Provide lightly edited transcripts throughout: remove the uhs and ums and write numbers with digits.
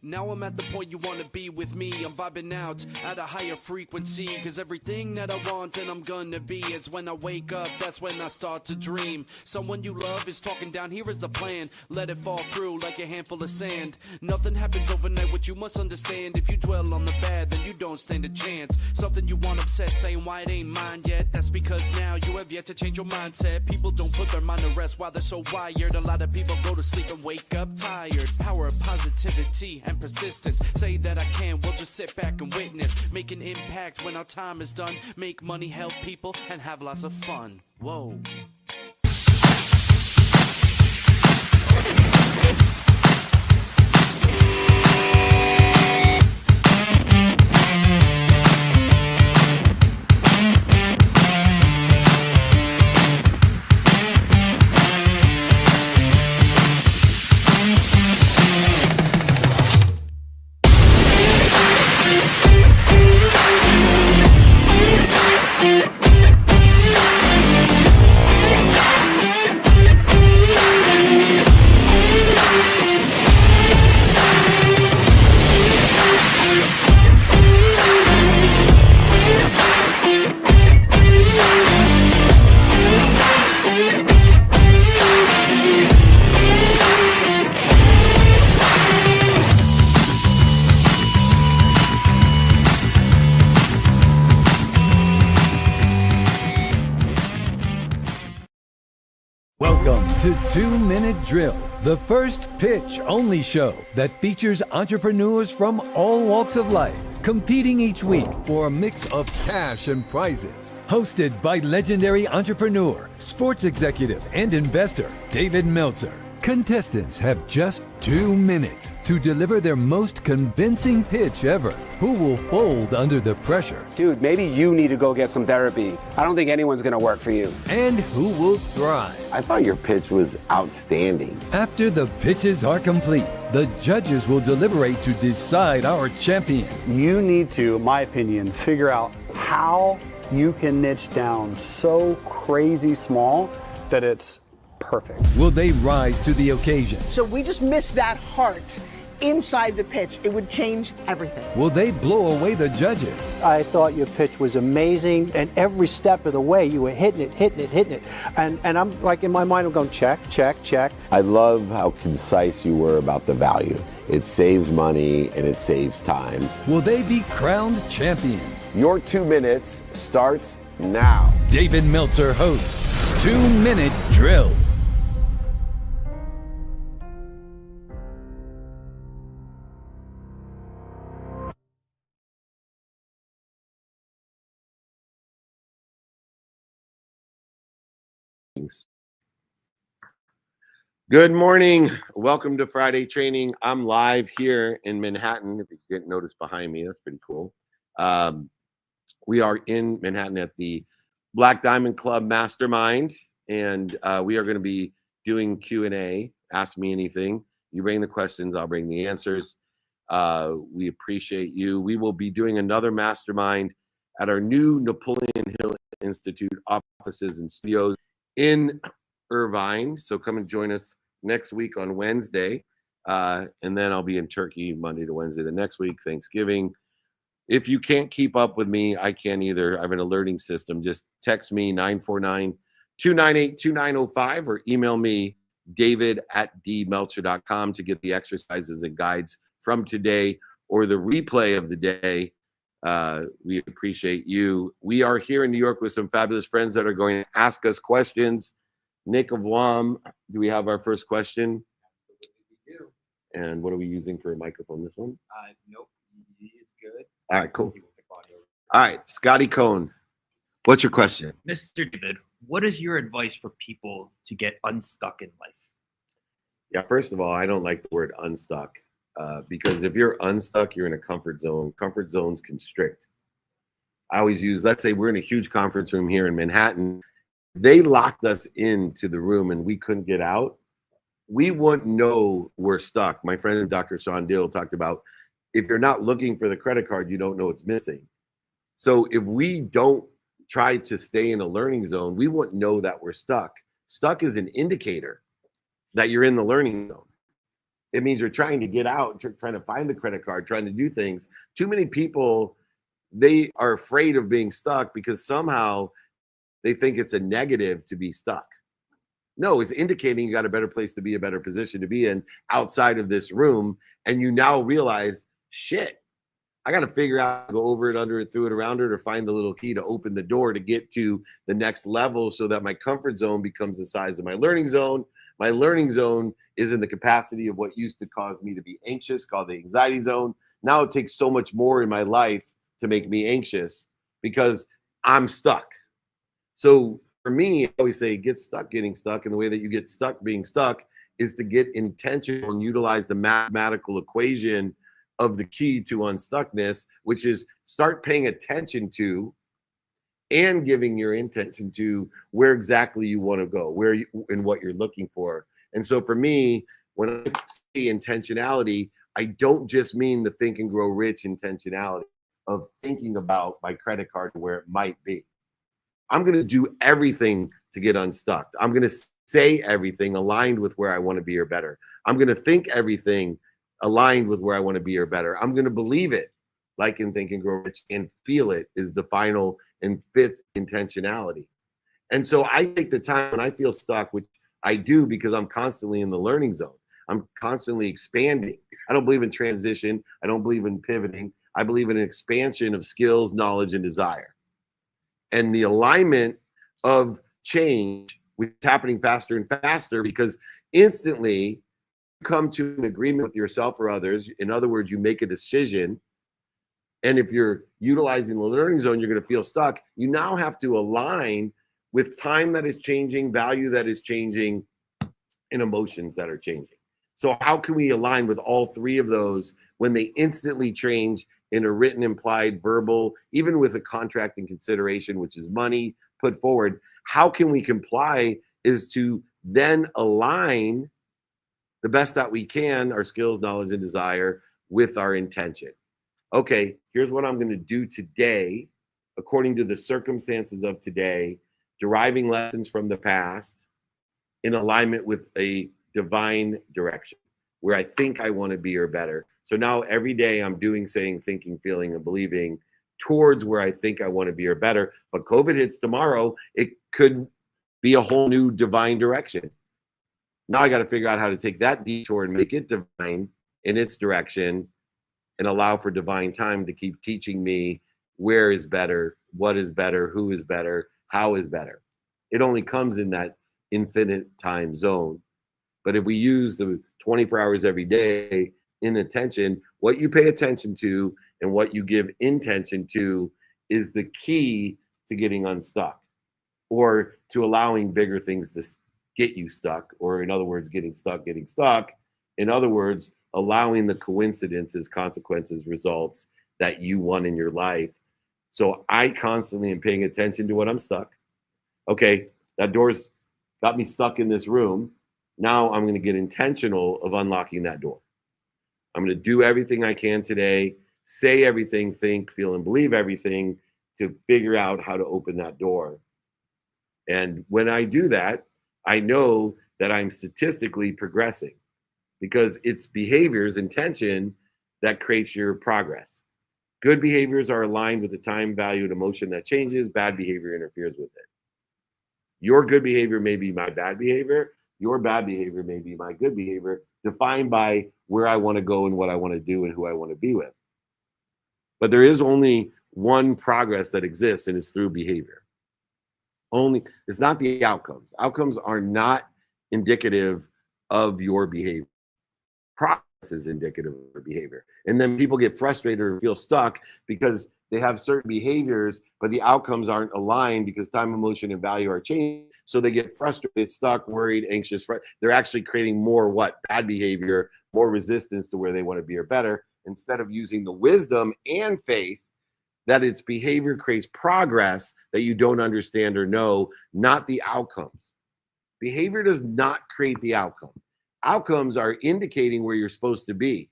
Now I'm at the point you wanna be with me. I'm vibing out at a higher frequency, cause everything that I want and I'm gonna be, it's when I wake up, that's when I start to dream. Someone you love is talking down, here is the plan. Let it fall through like a handful of sand. Nothing happens overnight, what you must understand. If you dwell on the bad, then you don't stand a chance. Something you want upset, saying why it ain't mine yet. That's because now you have yet to change your mindset. People don't put their mind to rest while they're so wired. A lot of people go to sleep and wake up tired. Power of positivity and persistence. Say that I can, we'll just sit back and witness. Make an impact when our time is done. Make money, help people, and have lots of fun. Whoa. Welcome to 2 Minute Drill, the first pitch-only show that features entrepreneurs from all walks of life, competing each week for a mix of cash and prizes. Hosted by legendary entrepreneur, sports executive, and investor, David Meltzer. Contestants have just 2 minutes to deliver their most convincing pitch ever. Who will fold under the pressure? Dude, maybe you need to go get some therapy. I don't think anyone's gonna work for you. And who will thrive? I thought your pitch was outstanding. After the pitches are complete, the judges will deliberate to decide our champion. You need to, in my opinion, figure out how you can niche down so crazy small that it's perfect. Will they rise to the occasion? So we just missed that heart inside the pitch. It would change everything. Will they blow away the judges? I thought your pitch was amazing, and every step of the way you were hitting it. And I'm like, in my mind, I'm going check, check, check. I love how concise you were about the value. It saves money and it saves time. Will they be crowned champion? Your 2 minutes starts now. David Meltzer hosts 2 Minute Drill. Good morning. Welcome to Friday Training. I'm live here in Manhattan. If you didn't notice behind me, that's pretty cool. We are in Manhattan at the Black Diamond Club Mastermind, and we are going to be doing Q&A. Ask me anything. You bring the questions, I'll bring the answers. We appreciate you. We will be doing another mastermind at our new Napoleon Hill Institute offices and studios in Irvine. So come and join us next week on Wednesday. And then I'll be in Turkey Monday to Wednesday the next week, Thanksgiving. If you can't keep up with me, I can't either. I have an alerting system. Just text me 949-298-2905 or email me david@dmeltzer.com to get the exercises and guides from today or the replay of the day. We appreciate you. We are here in New York with some fabulous friends that are going to ask us questions. Nick of WOM, do we have our first question? Absolutely, we do. And what are we using for a microphone? This one? Nope, he is good. All right, cool. All right, Scotty Cohn, what's your question? Mr. David, what is your advice for people to get unstuck in life? Yeah, first of all, I don't like the word unstuck because if you're unstuck, you're in a comfort zone. Comfort zones constrict. I always use, let's say we're in a huge conference room here in Manhattan. They locked us into the room and we couldn't get out. We wouldn't know we're stuck. My friend Dr. Sean Dill talked about if you're not looking for the credit card, you don't know it's missing. So if we don't try to stay in a learning zone, we wouldn't know that we're stuck. Stuck is an indicator that you're in the learning zone. It means you're trying to get out, trying to find the credit card, trying to do things. Too many people, they are afraid of being stuck because somehow they think it's a negative to be stuck. No, it's indicating you got a better place to be, a better position to be in outside of this room. And you now realize, shit, I got to figure out, go over it, under it, through it, around it, or find the little key to open the door to get to the next level so that my comfort zone becomes the size of my learning zone. My learning zone is in the capacity of what used to cause me to be anxious, called the anxiety zone. Now it takes so much more in my life to make me anxious because I'm stuck. So for me, I always say get stuck getting stuck. And the way that you get stuck being stuck is to get intentional and utilize the mathematical equation of the key to unstuckness, which is start paying attention to and giving your intention to where exactly you want to go, where you, and what you're looking for. And so for me, when I say intentionality, I don't just mean the Think and Grow Rich intentionality of thinking about my credit card and where it might be. I'm going to do everything to get unstuck. I'm going to say everything aligned with where I want to be or better. I'm going to think everything aligned with where I want to be or better. I'm going to believe it, like in Think and Grow Rich, and feel it is the final and fifth intentionality. And so I take the time when I feel stuck, which I do because I'm constantly in the learning zone. I'm constantly expanding. I don't believe in transition. I don't believe in pivoting. I believe in an expansion of skills, knowledge, and desire. And the alignment of change, which is happening faster and faster because instantly you come to an agreement with yourself or others. In other words, you make a decision. And if you're utilizing the learning zone, you're going to feel stuck. You now have to align with time that is changing, value that is changing, and emotions that are changing. So how can we align with all three of those when they instantly change in a written, implied, verbal, even with a contract and consideration, which is money put forward? How can we comply is to then align the best that we can, our skills, knowledge, and desire with our intention. Okay, here's what I'm going to do today, according to the circumstances of today, deriving lessons from the past in alignment with a divine direction where I think I want to be or better. So now every day I'm doing, saying, thinking, feeling, and believing towards where I think I want to be or better. But COVID hits tomorrow, it could be a whole new divine direction. Now I got to figure out how to take that detour and make it divine in its direction and allow for divine time to keep teaching me where is better, what is better, who is better, how is better. It only comes in that infinite time zone. But if we use the 24 hours every day in attention, what you pay attention to and what you give intention to is the key to getting unstuck or to allowing bigger things to get you stuck, or in other words, getting stuck. In other words, allowing the coincidences, consequences, results that you want in your life. So I constantly am paying attention to when I'm stuck. Okay, that door's got me stuck in this room. Now I'm going to get intentional of unlocking that door. I'm going to do everything I can today, say everything, think, feel, and believe everything to figure out how to open that door. And when I do that, I know that I'm statistically progressing because it's behaviors, intention that creates your progress. Good behaviors are aligned with the time, value, and emotion that changes. Bad behavior interferes with it. Your good behavior may be my bad behavior. Your bad behavior may be my good behavior, defined by where I want to go and what I want to do and who I want to be with. But there is only one progress that exists, and it's through behavior. It's not the outcomes. Outcomes are not indicative of your behavior. Progress is indicative of your behavior. And then people get frustrated or feel stuck because they have certain behaviors, but the outcomes aren't aligned because time, emotion, and value are changing. So they get frustrated, stuck, worried, anxious. They're actually creating more bad behavior, more resistance to where they want to be or better, instead of using the wisdom and faith that its behavior creates progress that you don't understand or know, not the outcomes. Behavior does not create the outcome. Outcomes are indicating where you're supposed to be.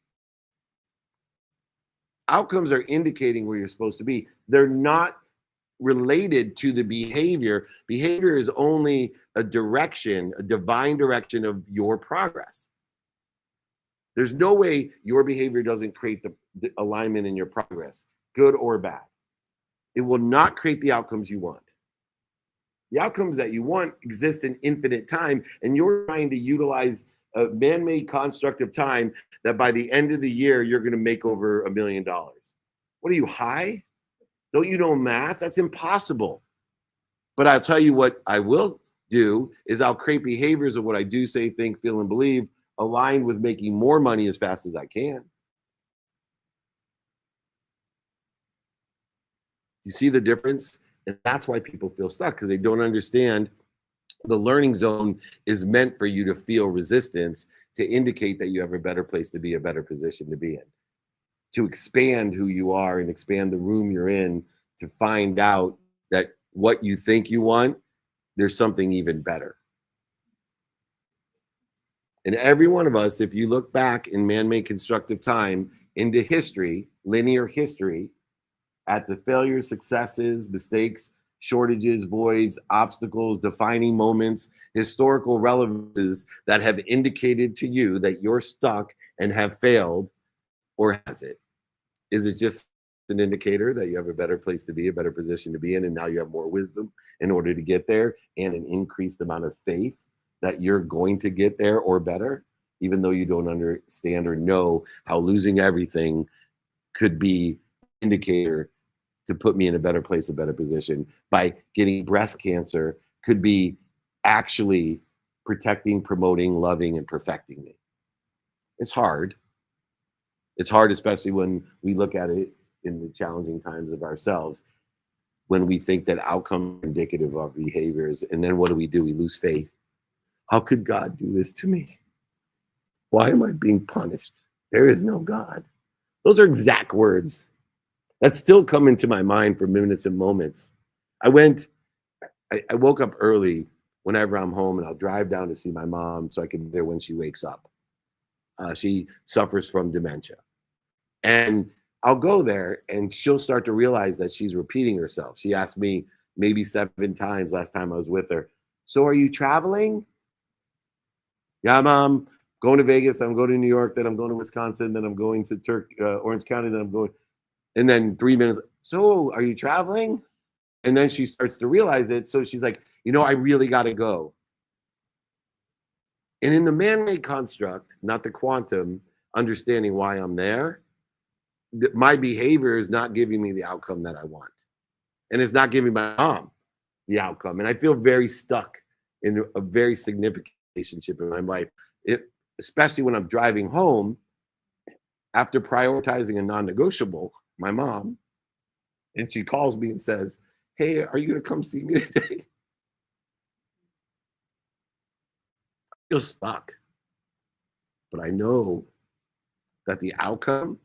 Outcomes are indicating where you're supposed to be. They're not related to the behavior. Behavior is only a direction, a divine direction of your progress. There's no way your behavior doesn't create the alignment in your progress, good or bad. It will not create the outcomes you want. The outcomes that you want exist in infinite time, and you're trying to utilize a man-made construct of time that by the end of the year, you're going to make over $1 million. What are you, high? Don't you know math? That's impossible. But I'll tell you what I will do is I'll create behaviors of what I do, say, think, feel, and believe aligned with making more money as fast as I can. You see the difference? And that's why people feel stuck, because they don't understand the learning zone is meant for you to feel resistance, to indicate that you have a better place to be, a better position to be in, to expand who you are and expand the room you're in, to find out that what you think you want, there's something even better. And every one of us, if you look back in man-made constructive time into history, linear history, at the failures, successes, mistakes, shortages, voids, obstacles, defining moments, historical relevances that have indicated to you that you're stuck and have failed, or has it? Is it just an indicator that you have a better place to be, a better position to be in, and now you have more wisdom in order to get there, and an increased amount of faith that you're going to get there or better, even though you don't understand or know how losing everything could be an indicator to put me in a better place, a better position. By getting breast cancer could be actually protecting, promoting, loving, and perfecting me. It's hard. It's hard, especially when we look at it in the challenging times of ourselves, when we think that outcomes are indicative of our behaviors. And then what do? We lose faith. How could God do this to me? Why am I being punished? There is no God. Those are exact words that still come into my mind for minutes and moments. I woke up early whenever I'm home, and I'll drive down to see my mom so I can be there when she wakes up. She suffers from dementia. And I'll go there, and she'll start to realize that she's repeating herself. She asked me maybe 7 times last time I was with her, "So are you traveling?" "Yeah, Mom, going to Vegas, I'm going to New York, then I'm going to Wisconsin, then I'm going to Orange County, then I'm going." And then 3 minutes, "So are you traveling?" And then she starts to realize it. So she's like, "I really got to go." And in the man-made construct, not the quantum, understanding why I'm there, my behavior is not giving me the outcome that I want. And it's not giving my mom the outcome. And I feel very stuck in a very significant relationship in my life, especially when I'm driving home after prioritizing a non-negotiable, my mom, and she calls me and says, "Hey, are you going to come see me today?" I feel stuck. But I know that the outcome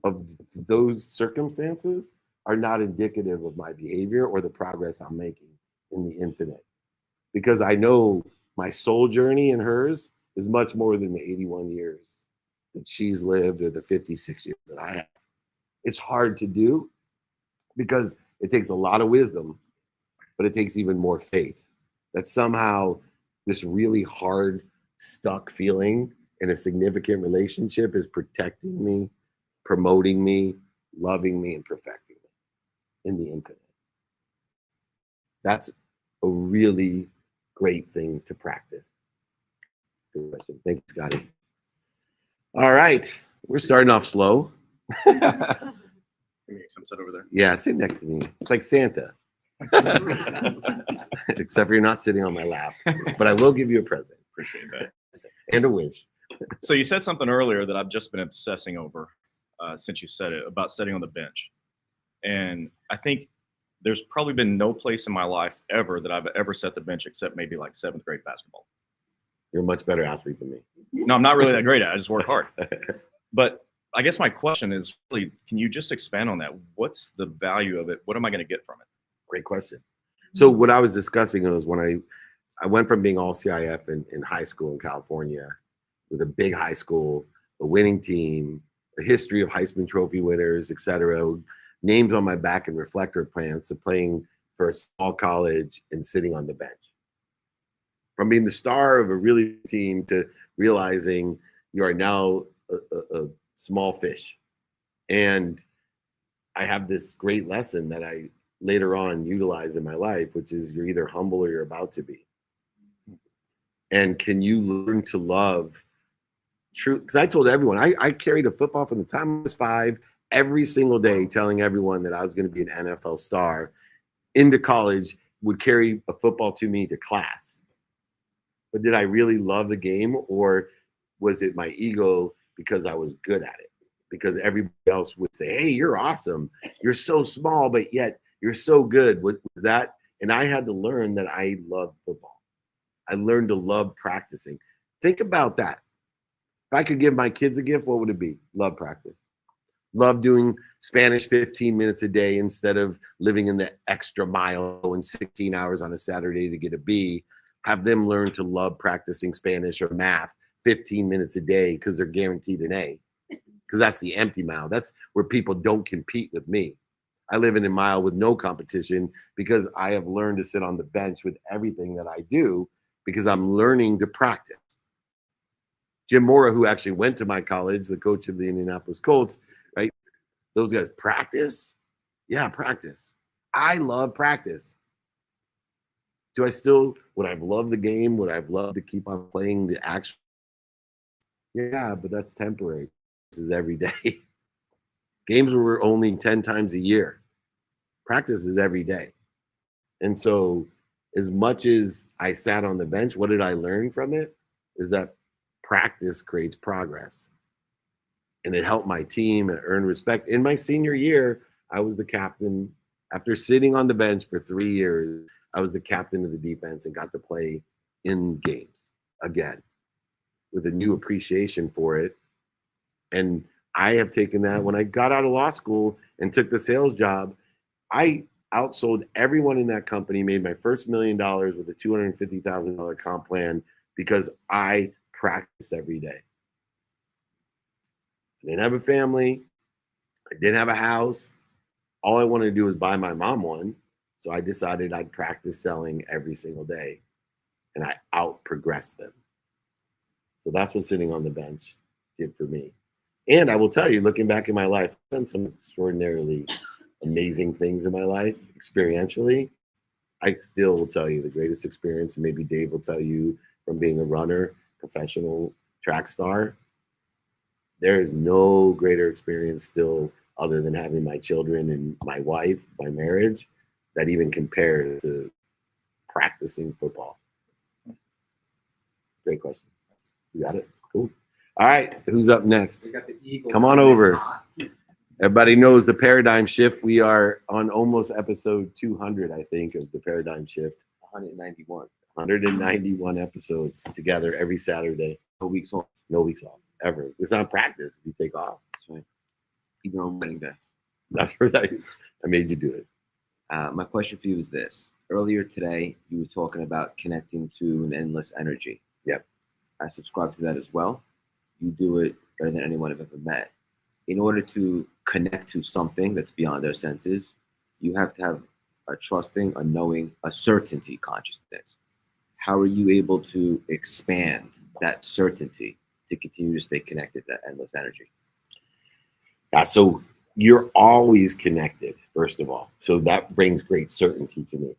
of those circumstances are not indicative of my behavior or the progress I'm making in the infinite. Because I know my soul journey and hers is much more than the 81 years that she's lived or the 56 years that I have. It's hard to do because it takes a lot of wisdom, but it takes even more faith that somehow this really hard, stuck feeling in a significant relationship is protecting me, promoting me, loving me, and perfecting me in the infinite. That's a really great thing to practice. Good question. Thanks, Scotty. All right. We're starting off slow. Some sit over there. Yeah, sit next to me. It's like Santa. Except for you're not sitting on my lap. But I will give you a present. Appreciate that. And a wish. So you said something earlier that I've just been obsessing over since you said it, about sitting on the bench. And I think there's probably been no place in my life ever that I've ever set the bench except maybe like 7th grade basketball. You're a much better athlete than me. No, I'm not really that great at it. I just work hard. But I guess my question is really, can you just expand on that? What's the value of it? What am I going to get from it? Great question. So what I was discussing was when I went from being all CIF in high school in California with a big high school, a winning team, a history of Heisman Trophy winners, et cetera, names on my back and reflector plans, to playing for a small college and sitting on the bench. From being the star of a really good team to realizing you are now a small fish. And I have this great lesson that I later on utilize in my life, which is you're either humble or you're about to be. And can you learn to love true? Because I told everyone, I carried a football from the time I was 5 every single day, telling everyone that I was going to be an NFL star. Into college, would carry a football to me to class. But did I really love the game, or was it my ego because I was good at it? Because everybody else would say, hey, you're awesome. You're so small, but yet you're so good. Was that? And I had to learn that I loved football. I learned to love practicing. Think about that. If I could give my kids a gift, what would it be? Love practice. Love doing Spanish 15 minutes a day instead of living in the extra mile and 16 hours on a Saturday to get a B. Have them learn to love practicing Spanish or math 15 minutes a day because they're guaranteed an A. Because that's the empty mile. That's where people don't compete with me. I live in a mile with no competition because I have learned to sit on the bench with everything that I do because I'm learning to practice. Jim Mora, who actually went to my college, the coach of the Indianapolis Colts, right? Those guys practice? Yeah, practice. I love practice. Do I still, would I have loved the game? Would I have loved to keep on playing the actual? Yeah, but that's temporary. This is every day. Games were only 10 times a year. Practice is every day. And so as much as I sat on the bench, what did I learn from it? Is that practice creates progress. And it helped my team and earned respect. In my senior year, I was the captain. After sitting on the bench for 3 years, I was the captain of the defense and got to play in games again with a new appreciation for it. And I have taken that when I got out of law school and took the sales job. I outsold everyone in that company, made my first $1 million with a $250,000 comp plan because I practiced every day. I didn't have a family. I didn't have a house. All I wanted to do was buy my mom one. So I decided I'd practice selling every single day, and I out-progressed them. So that's what sitting on the bench did for me. And I will tell you, looking back in my life, I've done some extraordinarily amazing things in my life, experientially. I still will tell you the greatest experience, and maybe Dave will tell you from being a runner, professional track star, there is no greater experience still other than having my children and my wife, my marriage, that even compares to practicing football. Great question. You got it? Cool. All right, who's up next? We got the Eagle. Come on over. Everybody knows the paradigm shift. We are on almost episode 200, I think, of the paradigm shift. 191. 191 episodes together every Saturday. No weeks off. No weeks off, ever. It's not practice. You take off. That's right. Even on wedding day. That's right. I made you do it. My question for you is this. Earlier today, you were talking about connecting to an endless energy. Yep. I subscribe to that as well. You do it better than anyone I've ever met. In order to connect to something that's beyond our senses, you have to have a trusting, a knowing, a certainty consciousness. How are you able to expand that certainty to continue to stay connected to that endless energy? Yeah, so you're always connected, first of all. So that brings great certainty to me.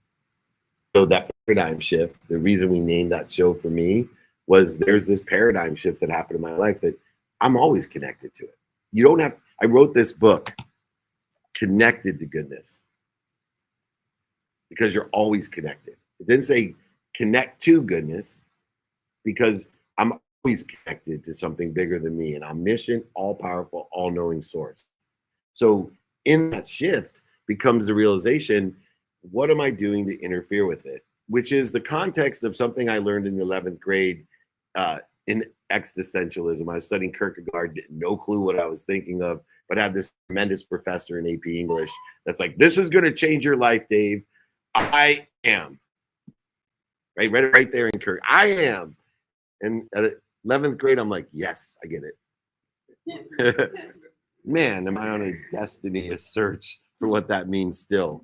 So that paradigm shift, the reason we named that show for me was there's this paradigm shift that happened in my life that I'm always connected to it. You don't have, I wrote this book, Connected to Goodness, because you're always connected. It didn't say connect to goodness, because I'm always connected to something bigger than me, an omniscient, all-powerful, all-knowing source. So in that shift becomes the realization, what am I doing to interfere with it? Which is the context of something I learned in the 11th grade in existentialism. I was studying Kierkegaard, no clue what I was thinking of, but I had this tremendous professor in AP English that's like, this is going to change your life, Dave. I am. Right there in Kirk. I am. And at 11th grade, I'm like, yes, I get it. Man, am I on a destiny, a search for what that means still.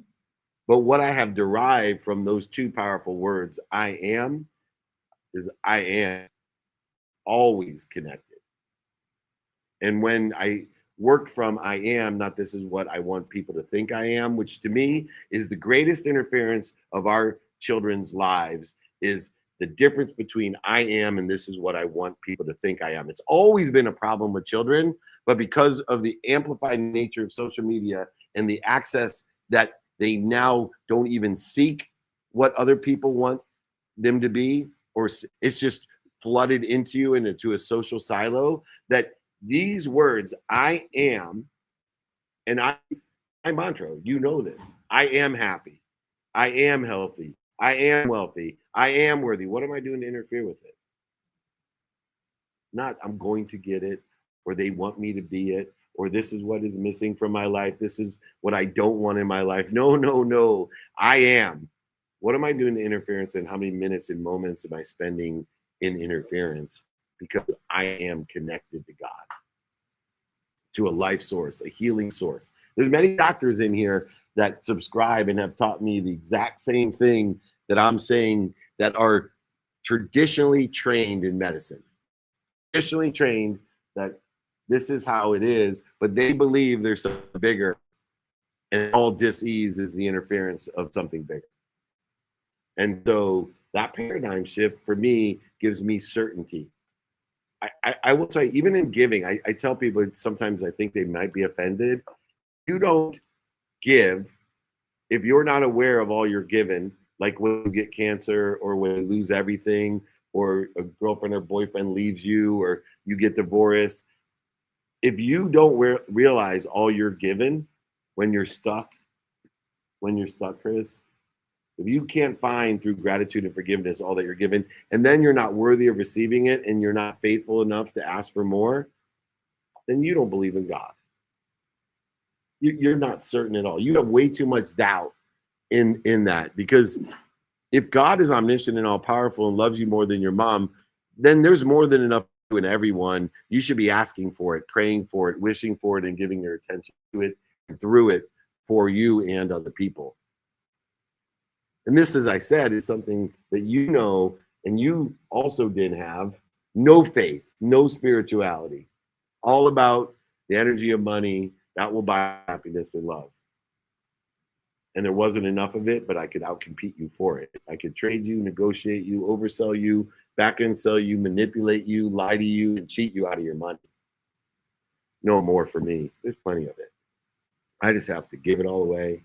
But what I have derived from those two powerful words, I am, is I am always connected. And when I worked from I am, not this is what I want people to think I am, which to me is the greatest interference of our children's lives, is the difference between I am and this is what I want people to think I am. It's always been a problem with children, but because of the amplified nature of social media and the access that they now don't even seek what other people want them to be, or it's just flooded into you and into a social silo, that these words, I am, and my mantra, you know this, I am happy, I am healthy, I am wealthy, I am worthy. What am I doing to interfere with it? Not I'm going to get it, or they want me to be it, or this is what is missing from my life, this is what I don't want in my life. No, no, no, I am. What am I doing to interference, and how many minutes and moments am I spending in interference? Because I am connected to God, to a life source, a healing source. There's many doctors in here that subscribe and have taught me the exact same thing that I'm saying, that are traditionally trained in medicine. Traditionally trained that this is how it is, but they believe there's something bigger, and all dis-ease is the interference of something bigger. And so that paradigm shift for me gives me certainty. I will tell you, even in giving, I tell people sometimes I think they might be offended. You don't give if you're not aware of all you're given, like when you get cancer, or when you lose everything, or a girlfriend or boyfriend leaves you, or you get divorced. If you don't realize all you're given when you're stuck, Chris, if you can't find through gratitude and forgiveness all that you're given, and then you're not worthy of receiving it, and you're not faithful enough to ask for more, then you don't believe in God. You're not certain at all. You have way too much doubt in that, because if God is omniscient and all powerful and loves you more than your mom, then there's more than enough in everyone. You should be asking for it, praying for it, wishing for it, and giving your attention to it and through it for you and other people. And this, as I said, is something that you know, and you also didn't have. No faith, no spirituality, all about the energy of money that will buy happiness and love. And there wasn't enough of it, but I could outcompete you for it. I could trade you, negotiate you, oversell you, back end sell you, manipulate you, lie to you, and cheat you out of your money. No more for me. There's plenty of it. I just have to give it all away,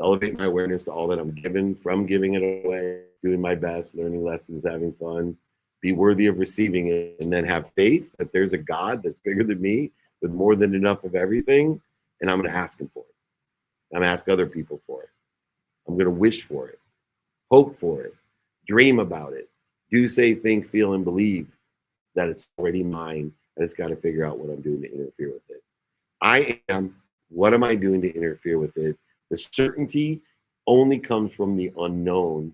elevate my awareness to all that I'm given, from giving it away, doing my best, learning lessons, having fun, be worthy of receiving it, and then have faith that there's a God that's bigger than me with more than enough of everything, and I'm going to ask him for it. I'm going to ask other people for it. I'm going to wish for it, hope for it, dream about it, do, say, think, feel, and believe that it's already mine. I just got to figure out what I'm doing to interfere with it. I am. What am I doing to interfere with it? The certainty only comes from the unknown,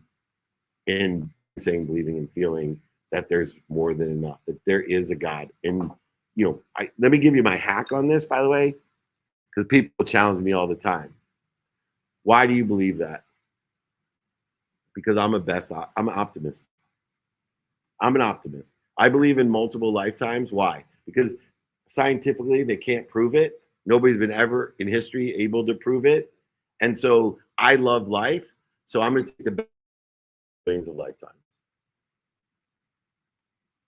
and saying, believing, and feeling that there's more than enough, that there is a God. And, let me give you my hack on this, by the way, because people challenge me all the time. Why do you believe that? Because I'm an optimist. I'm an optimist. I believe in multiple lifetimes. Why? Because scientifically, they can't prove it. Nobody's been ever in history able to prove it. And so I love life. So I'm going to take the best billions of lifetimes.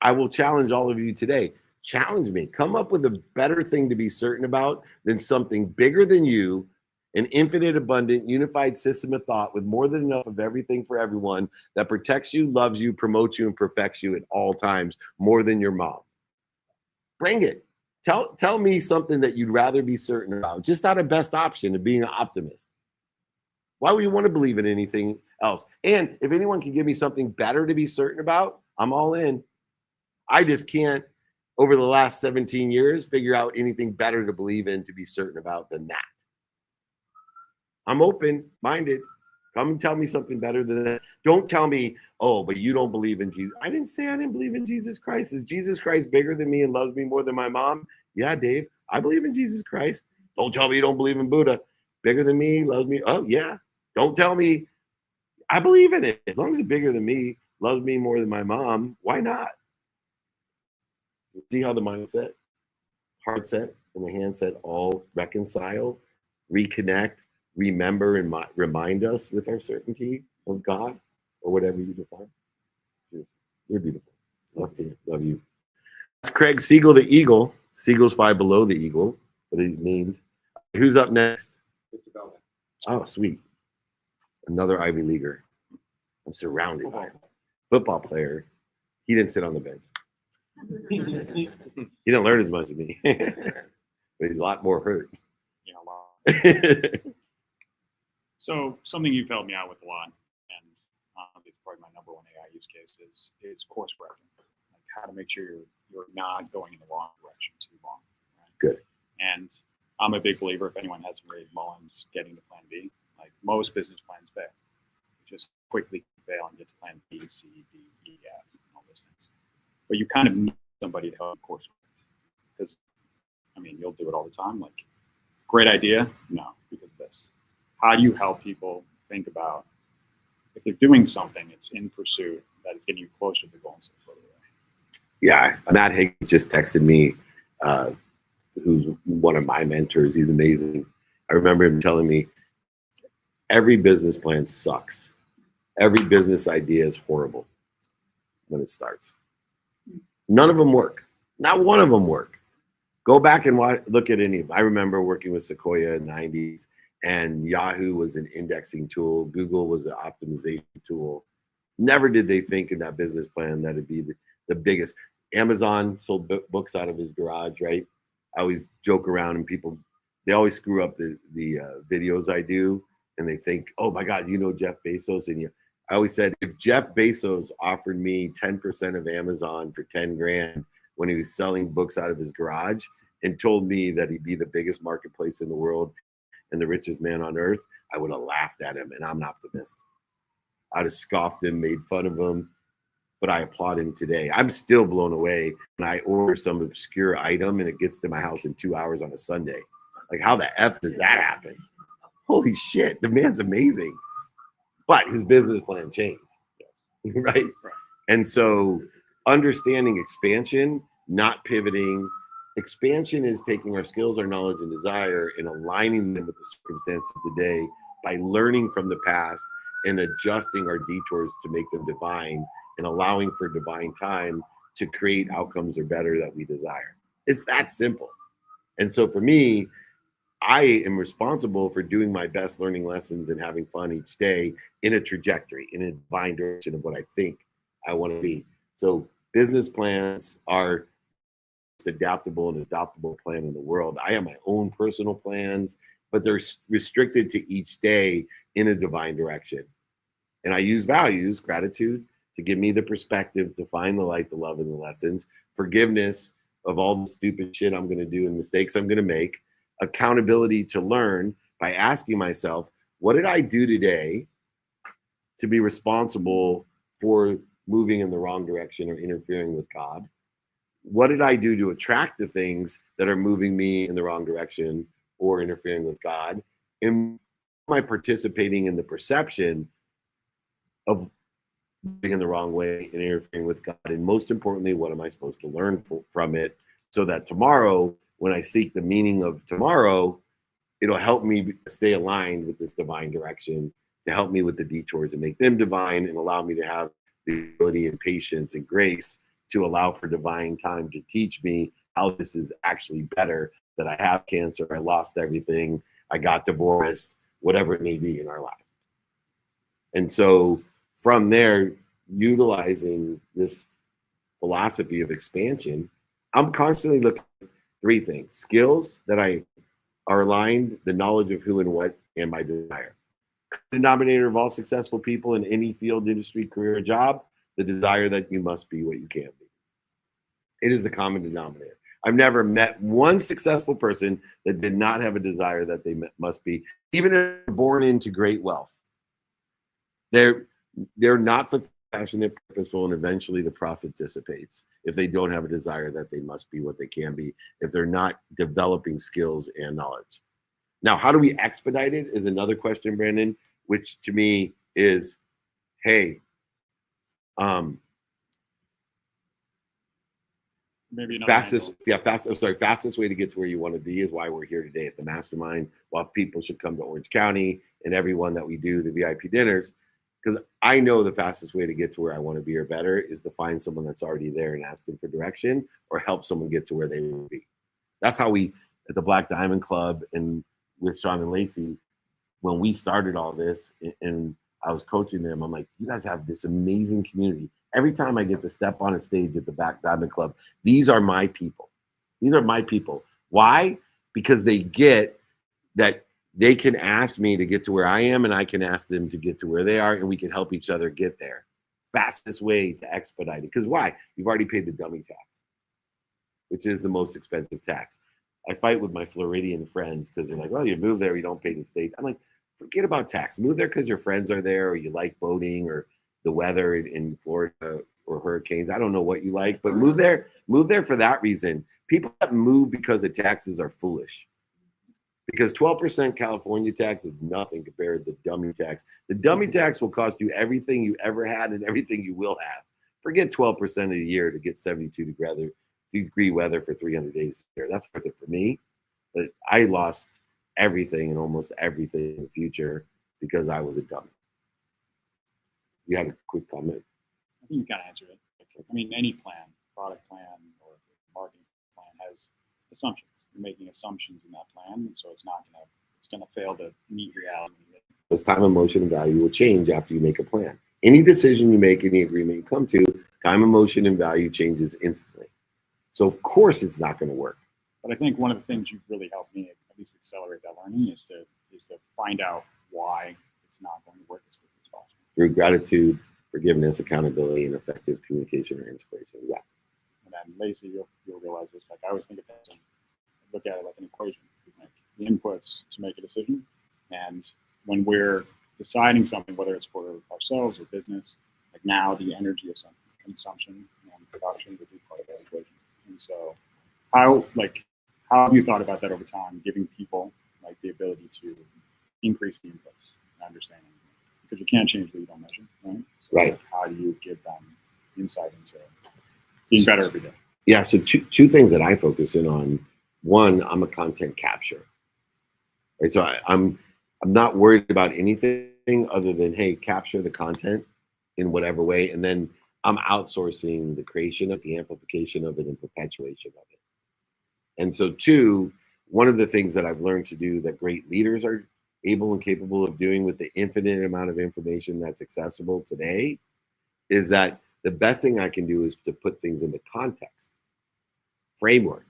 I will challenge all of you today. Challenge me. Come up with a better thing to be certain about than something bigger than you, an infinite, abundant, unified system of thought with more than enough of everything for everyone that protects you, loves you, promotes you, and perfects you at all times, more than your mom. Bring it. Tell me something that you'd rather be certain about, just out of best option of being an optimist. Why would you want to believe in anything else? And if anyone can give me something better to be certain about, I'm all in. I just can't, over the last 17 years, figure out anything better to believe in, to be certain about than that. I'm open-minded. Come and tell me something better than that. Don't tell me, oh, but you don't believe in Jesus. I didn't say I didn't believe in Jesus Christ. Is Jesus Christ bigger than me and loves me more than my mom? Yeah, Dave, I believe in Jesus Christ. Don't tell me you don't believe in Buddha. Bigger than me, loves me. Oh, yeah. Don't tell me. I believe in it. As long as it's bigger than me, loves me more than my mom, why not? See how the mindset? heart set and the hand set all reconcile, reconnect, remember, and remind us with our certainty of God or whatever you define? You're beautiful. Love you. It's Craig Siegel, the Eagle. Siegel's fly below the Eagle, but he's named. Who's up next? Mr. Bellman. Oh, sweet. Another Ivy Leaguer. I'm surrounded by him. Football player. He didn't sit on the bench. He didn't learn as much as me, but he's a lot more hurt. Yeah, a lot. So something you've helped me out with a lot, and it's probably my number one AI use case is course correcting, like how to make sure you're not going in the wrong direction too long. Right? Good. And I'm a big believer, if anyone hasn't read Mullins Getting to Plan B, like most business plans fail. Just quickly fail and get to plan B, C, D, E, F, and all those things. But you kind of need somebody to help you course correct. Because, I mean, you'll do it all the time. Like, great idea? No, because of this. How do you help people think about if they're doing something, it's in pursuit, that is getting you closer to the goal instead of further away? Yeah, Matt Higgins just texted me, who's one of my mentors. He's amazing. I remember him telling me, every business plan sucks. Every business idea is horrible when it starts. None of them work. Not one of them work. Go back and look at any of them. I remember working with Sequoia in the 90s, and Yahoo was an indexing tool. Google was an optimization tool. Never did they think in that business plan that it'd be the biggest. Amazon sold books out of his garage, right? I always joke around, and people, they always screw up the videos I do, and they think, oh my God, you know Jeff Bezos. And I always said, if Jeff Bezos offered me 10% of Amazon for 10 grand when he was selling books out of his garage and told me that he'd be the biggest marketplace in the world and the richest man on earth, I would have laughed at him, and I'm an optimist. I'd have scoffed him, made fun of him, but I applaud him today. I'm still blown away when I order some obscure item and it gets to my house in 2 hours on a Sunday. Like, how the F does that happen? Holy shit, the man's amazing. But his business plan changed, right? And so understanding expansion, not pivoting. Expansion is taking our skills, our knowledge, and desire and aligning them with the circumstances of the day by learning from the past and adjusting our detours to make them divine and allowing for divine time to create outcomes or better that we desire. It's that simple. And so for me, I am responsible for doing my best learning lessons and having fun each day in a trajectory, in a divine direction of what I think I want to be. So business plans are the adaptable and adoptable plan in the world. I have my own personal plans, but they're restricted to each day in a divine direction. And I use values, gratitude, to give me the perspective to find the light, the love, and the lessons, forgiveness of all the stupid shit I'm going to do and mistakes I'm going to make, accountability to learn by asking myself, what did I do today to be responsible for moving in the wrong direction or interfering with God? What did I do to attract the things that are moving me in the wrong direction or interfering with God? And am I participating in the perception of being in the wrong way and interfering with God? And most importantly, what am I supposed to learn from it so that tomorrow, when I seek the meaning of tomorrow, it'll help me stay aligned with this divine direction, to help me with the detours and make them divine and allow me to have the ability and patience and grace to allow for divine time to teach me how this is actually better, that I have cancer, I lost everything, I got divorced, whatever it may be in our lives. And so from there, utilizing this philosophy of expansion, I'm constantly looking at three things: skills that are aligned, the knowledge of who and what, and my desire. The denominator of all successful people in any field, industry, career, or job, the desire that you must be what you can be. It is the common denominator. I've never met one successful person that did not have a desire that they must be, even if they're born into great wealth. They're not passionate, purposeful, and eventually the profit dissipates if they don't have a desire that they must be what they can be, if they're not developing skills and knowledge. Now, how do we expedite it is another question, Brandon, which to me is, hey, maybe another fastest angle. fastest way to get to where you want to be is why we're here today at the mastermind. Why people should come to Orange County and everyone that we do the VIP dinners, because I know the fastest way to get to where I want to be or better is to find someone that's already there and ask them for direction or help someone get to where they want to be. That's how we at the Black Diamond Club and with Sean and Lacey, when we started all this and I was coaching them, I'm like, you guys have this amazing community. Every time I get to step on a stage at the Black Diamond Club, these are my people. These are my people. Why? Because they get that they can ask me to get to where I am and I can ask them to get to where they are and we can help each other get there. Fastest way to expedite it. Because why? You've already paid the dummy tax, which is the most expensive tax. I fight with my Floridian friends because they're like, well, you move there, you don't pay the state. I'm like, forget about tax. Move there because your friends are there or you like boating or the weather in Florida or hurricanes. I don't know what you like, but move there for that reason. People that move because of taxes are foolish. Because 12% California tax is nothing compared to the dummy tax. The dummy tax will cost you everything you ever had and everything you will have. Forget 12% of the year to get 72 degree weather for 300 days a year. That's worth it for me. But I lost everything and almost everything in the future because I was a dummy. You had a quick comment. I think you kind of answered it. I mean, any plan, product plan or marketing plan has assumptions. You're making assumptions in that plan, and so it's gonna fail to meet reality. As time, emotion, and value will change after you make a plan. Any decision you make, any agreement you come to, time, emotion, and value changes instantly. So of course it's not going to work. But I think one of the things you've really helped me at least accelerate that learning is to find out why it's not going to work as quickly as possible. Through gratitude, forgiveness, accountability, and effective communication or inspiration. Yeah. And then Lacey, you'll realize this. Like I always think of that, look at it like an equation. Like the inputs to make a decision, and when we're deciding something, whether it's for ourselves or business, like now the energy of some consumption and production would be part of that equation. And so, how have you thought about that over time, giving people like the ability to increase the inputs and understanding? Because you can't change what you don't measure, right? So right. Like, how do you give them insight into being better every day? Yeah. So two things that I focus in on. One, I'm a content capture. Right. So I'm not worried about anything other than, hey, capture the content in whatever way, and then I'm outsourcing the creation of the amplification of it and perpetuation of it. And so two, one of the things that I've learned to do that great leaders are able and capable of doing with the infinite amount of information that's accessible today is that the best thing I can do is to put things into context, framework,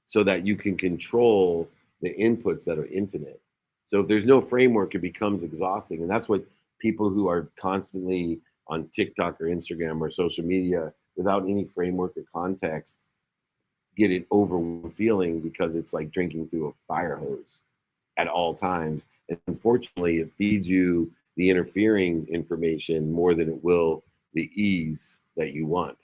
so that you can control the inputs that are infinite. So if there's no framework, it becomes exhausting. And that's what people who are constantly on TikTok or Instagram or social media without any framework or context get an overwhelming feeling, because it's like drinking through a fire hose at all times. And unfortunately, it feeds you the interfering information more than it will the ease that you want.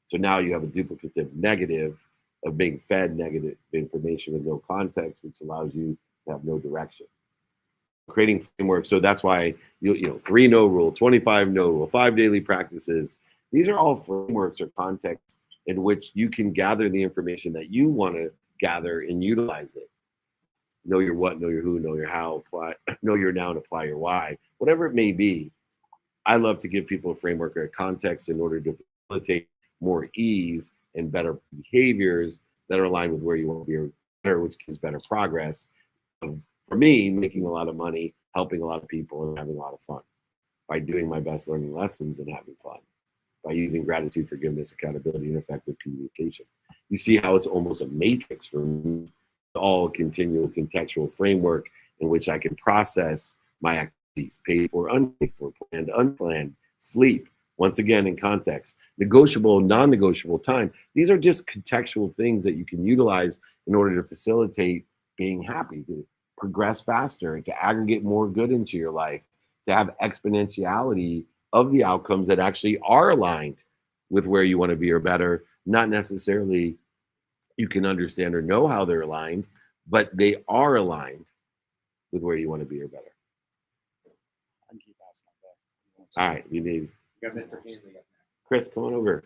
So now you have a duplicative negative of being fed negative information with no context, which allows you to have no direction. Creating framework. So that's why, 3 no rule, 25 no rule, 5 daily practices. These are all frameworks or contexts in which you can gather the information that you want to gather and utilize it. Know your what, know your who, know your how, apply, know your now and apply your why, whatever it may be. I love to give people a framework or a context in order to facilitate more ease and better behaviors that are aligned with where you want to be, or better, which gives better progress. For me, making a lot of money, helping a lot of people, and having a lot of fun by doing my best, learning lessons and having fun, by using gratitude, forgiveness, accountability, and effective communication. You see how it's almost a matrix for me, all continual contextual framework in which I can process my activities, paid for, unpaid for, planned, unplanned, sleep, once again in context, negotiable, non-negotiable time. These are just contextual things that you can utilize in order to facilitate being happy, to progress faster, and to aggregate more good into your life, to have exponentiality of the outcomes that actually are aligned with where you want to be or better. Not necessarily you can understand or know how they're aligned, but they are aligned with where you want to be or better. All right, you need. You got Mr. Hanley up next. Chris, come on over.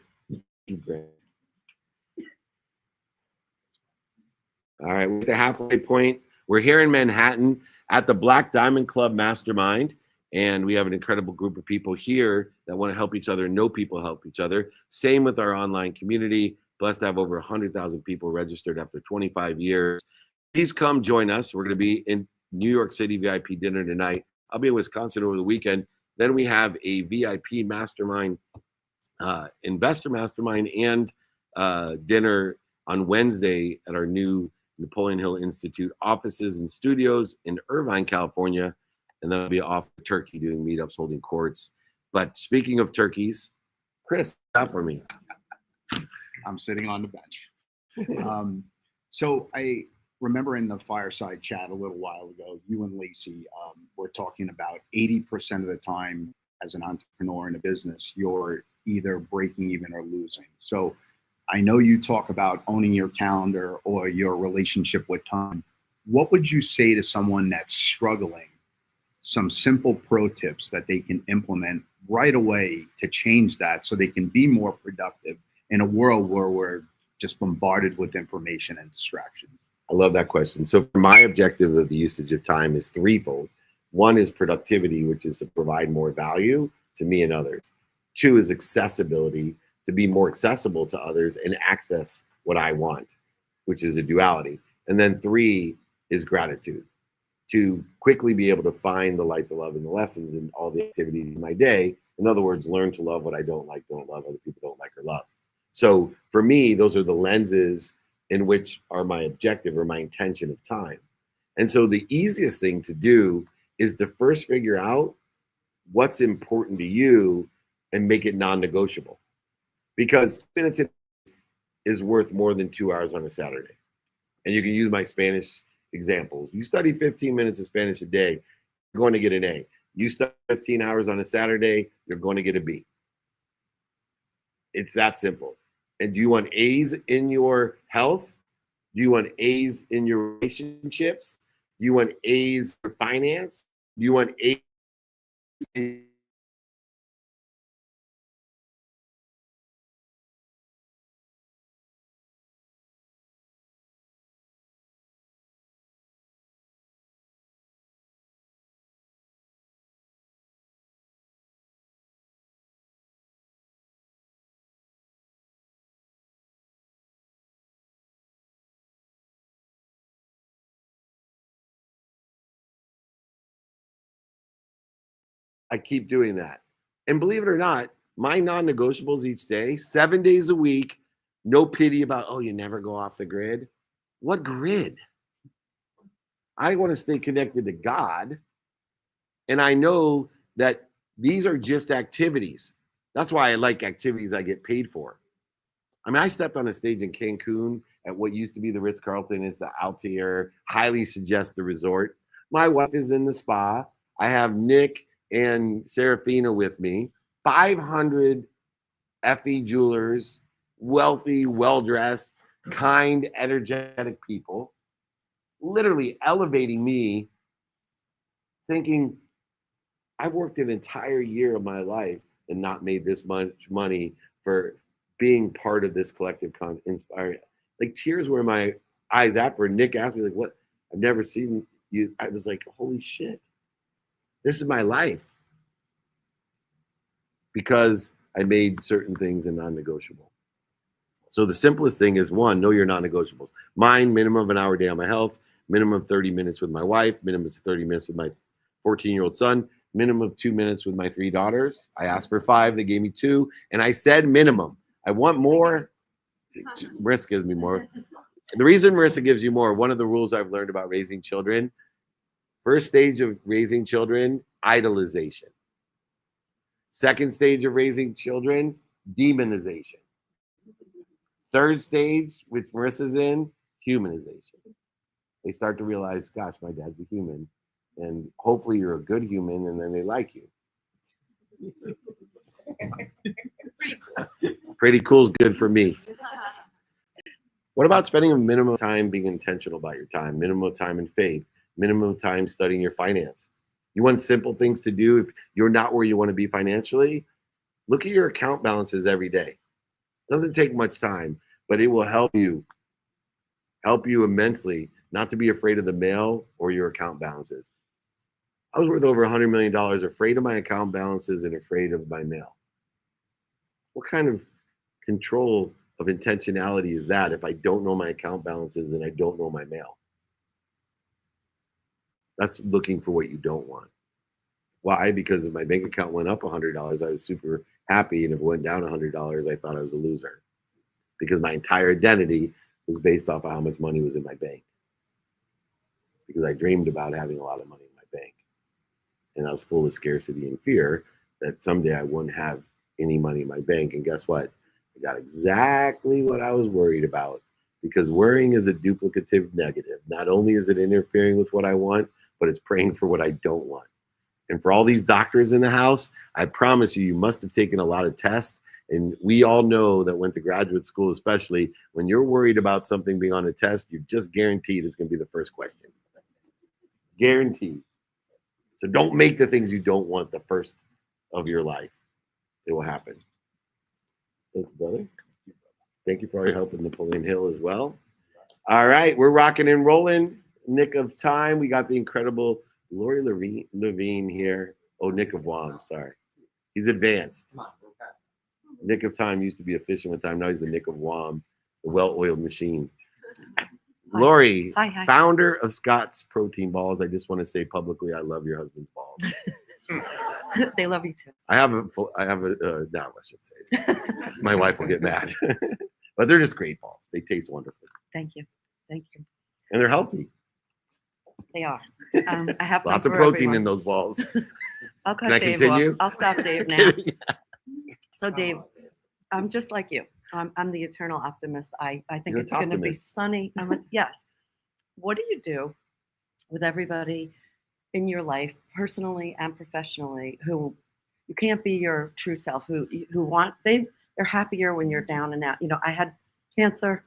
All right, we're at the halfway point. We're here in Manhattan at the Black Diamond Club Mastermind, and we have an incredible group of people here that want to help each other, know people help each other. Same with our online community. Blessed to have over 100,000 people registered after 25 years. Please come join us. We're going to be in New York City VIP dinner tonight. I'll be in Wisconsin over the weekend. Then we have a VIP mastermind, investor mastermind, and dinner on Wednesday at our new Napoleon Hill Institute offices and studios in Irvine, California. And then I'll be off to Turkey doing meetups, holding courts. But speaking of turkeys, Chris, stop for me. I'm sitting on the bench. So I remember in the fireside chat a little while ago, you and Lacey were talking about 80% of the time as an entrepreneur in a business, you're either breaking even or losing. So I know you talk about owning your calendar or your relationship with time. What would you say to someone that's struggling? Some simple pro tips that they can implement right away to change that so they can be more productive in a world where we're just bombarded with information and distractions. I love that question. So my objective of the usage of time is threefold. One is productivity, which is to provide more value to me and others. Two is accessibility, to be more accessible to others and access what I want, which is a duality. And then three is gratitude, to quickly be able to find the light, the love, and the lessons in all the activities in my day. In other words, learn to love what I don't like, don't love, other people don't like or love. So for me, those are the lenses in which are my objective or my intention of time. And so the easiest thing to do is to first figure out what's important to you and make it non-negotiable. Because minutes is worth more than 2 hours on a Saturday. And you can use my Spanish example. You study 15 minutes of Spanish a day, you're going to get an A. You study 15 hours on a Saturday, you're going to get a B. It's that simple. And do you want A's in your health? Do you want A's in your relationships? Do you want A's for finance? Do you want A's in I keep doing that. And believe it or not, my non-negotiables each day, 7 days a week, no pity about, oh, you never go off the grid. What grid? I want to stay connected to God. And I know that these are just activities. That's why I like activities I get paid for. I mean, I stepped on a stage in Cancun at what used to be the Ritz-Carlton. It's the Altair. Highly suggest the resort. My wife is in the spa. I have Nick and Serafina with me, 500 FE jewelers, wealthy, well-dressed, kind, energetic people, literally elevating me, thinking, I've worked an entire year of my life and not made this much money for being part of this collective inspiring. Like tears were in my eyes after Nick asked me, like, what? I've never seen you. I was like, holy shit. This is my life because I made certain things a non-negotiable. So the simplest thing is, one, know your non-negotiables. Mine, minimum of an hour a day on my health, minimum of 30 minutes with my wife, minimum of 30 minutes with my 14-year-old son, minimum of 2 minutes with my 3 daughters. I asked for 5, they gave me 2, and I said minimum. I want more. Marissa gives me more. The reason Marissa gives you more, one of the rules I've learned about raising children, first stage of raising children, idolization. Second stage of raising children, demonization. Third stage, which Marissa's in, humanization. They start to realize, gosh, my dad's a human. And hopefully you're a good human, and then they like you. Pretty cool is good for me. What about spending a minimum of time being intentional about your time, minimum of time in faith, minimum of time studying your finance? You want simple things to do if you're not where you want to be financially? Look at your account balances every day. Doesn't take much time, but it will help you help you immensely not to be afraid of the mail or your account balances. I was worth over $100 million, afraid of my account balances and afraid of my mail. What kind of control of intentionality is that if I don't know my account balances and I don't know my mail? That's looking for what you don't want. Why? Because if my bank account went up $100, I was super happy, and if it went down $100, I thought I was a loser. Because my entire identity was based off of how much money was in my bank. Because I dreamed about having a lot of money in my bank. And I was full of scarcity and fear that someday I wouldn't have any money in my bank. And guess what? I got exactly what I was worried about, because worrying is a duplicative negative. Not only is it interfering with what I want, but it's praying for what I don't want. And for all these doctors in the house, I promise you, you must have taken a lot of tests. And we all know that went to graduate school, especially when you're worried about something being on a test, you're just guaranteed it's going to be the first question. Guaranteed. So don't make the things you don't want the first of your life. It will happen. Thank you, brother. Thank you for all your help in Napoleon Hill as well. All right, we're rocking and rolling. Nick of Time. We got the incredible Lori Levine here. Oh, Nick of Wam, sorry. He's advanced. Nick of Time used to be a fishing one time. Now he's the Nick of Wam, the well-oiled machine. Lori, Hi. founder of Scott's Protein Balls. I just want to say publicly, I love your husband's balls. They love you too. I have a, no, I should say. My wife will get mad. But they're just great balls. They taste wonderful. Thank you. And they're healthy. They are. I have Lots of protein in those balls. I'll cut Can I Dave continue? off. I'll stop Dave now. So Dave, I'm just like you. I'm the eternal optimist. I think You're it's an going to be optimist. sunny. Yes. What do you do with everybody in your life, personally and professionally, who you can't be your true self, who they're happier when you're down and out? You know, I had cancer.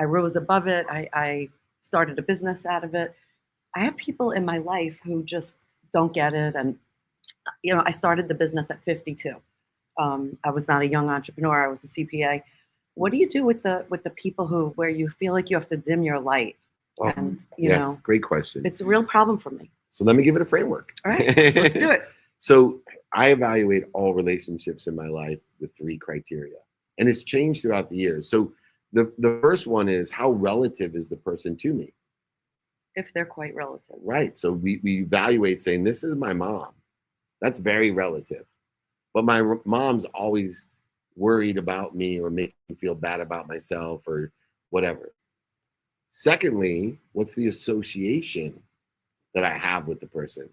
I rose above it. I started a business out of it. I have people in my life who just don't get it. And, you know, I started the business at 52. I was not a young entrepreneur. I was a CPA. What do you do with the people where you feel like you have to dim your light? Oh, And, you yes, know, great question. it's a real problem for me. So let me give it a framework. All right, let's do it. So I evaluate all relationships in my life with 3 criteria, and it's changed throughout the years. So the first one is, how relative is the person to me? If they're quite relative. Right. So we evaluate saying, this is my mom. That's very relative. But my mom's always worried about me or making me feel bad about myself or whatever. Secondly, what's the association that I have with the person?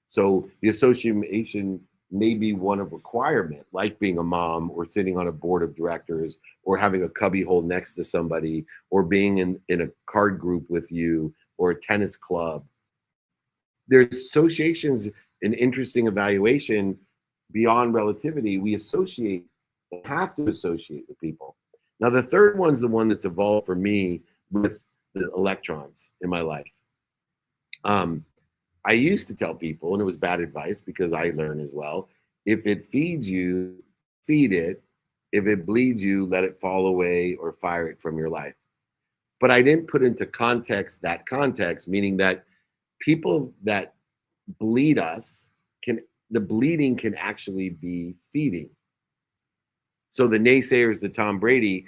So the association may be one of requirement, like being a mom or sitting on a board of directors or having a cubby hole next to somebody or being in a card group with you or a tennis club. There's associations, an interesting evaluation beyond relativity. We associate, have to associate with people. Now, the third one's the one that's evolved for me with the electrons in my life. I used to tell people, and it was bad advice because I learned as well, if it feeds you, feed it. If it bleeds you, let it fall away or fire it from your life. But I didn't put into context that context, meaning that people that bleed us, the bleeding can actually be feeding. So the naysayers, the Tom Brady,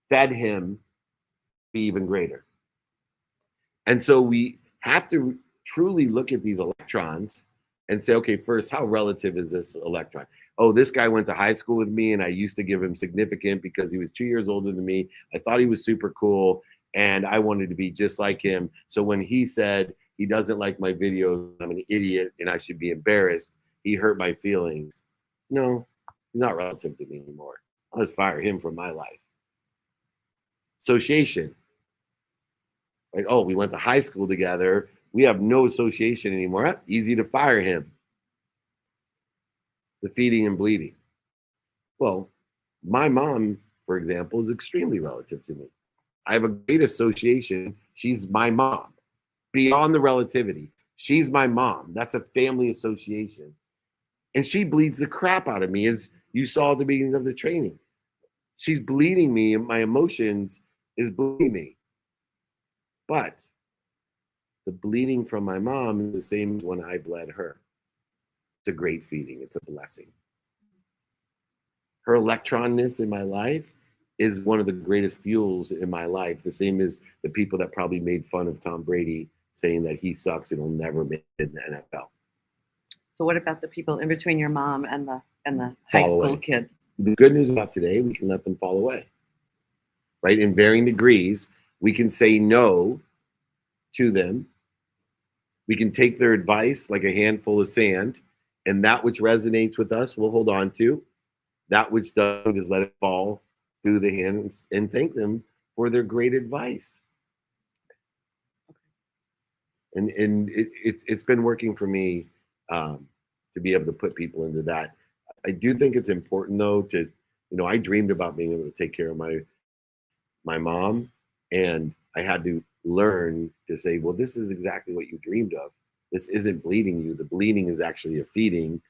fed him be even greater. And so we have to truly look at these electrons and say, okay, first, how relative is this electron? Oh, this guy went to high school with me and I used to give him significant because he was 2 years older than me. I thought he was super cool and I wanted to be just like him. So when he said he doesn't like my videos, I'm an idiot and I should be embarrassed, he hurt my feelings. No, he's not relative to me anymore. I'll just fire him from my life. Association. Right? Oh, we went to high school together. We have no association anymore. Easy to fire him. The feeding and bleeding. Well, my mom, for example, is extremely relative to me. I have a great association. She's my mom. Beyond the relativity, she's my mom. That's a family association. And she bleeds the crap out of me, as you saw at the beginning of the training. She's bleeding me, and my emotions is bleeding me. But the bleeding from my mom is the same as when I bled her. It's a great feeding. It's a blessing. Her electronness in my life is one of the greatest fuels in my life. The same as the people that probably made fun of Tom Brady saying that he sucks and will never make it in the NFL. So what about the people in between your mom and the high Fall school away. kid? The good news about today, we can let them fall away. Right? In varying degrees, we can say no to them. We can take their advice like a handful of sand, and that which resonates with us, we'll hold on to. That which doesn't, just let it fall through the hands and thank them for their great advice. And it's been working for me to be able to put people into that. I do think it's important though to, I dreamed about being able to take care of my mom, and I had to learn to say, well, this is exactly what you dreamed of. This isn't bleeding you. The bleeding is actually a feeding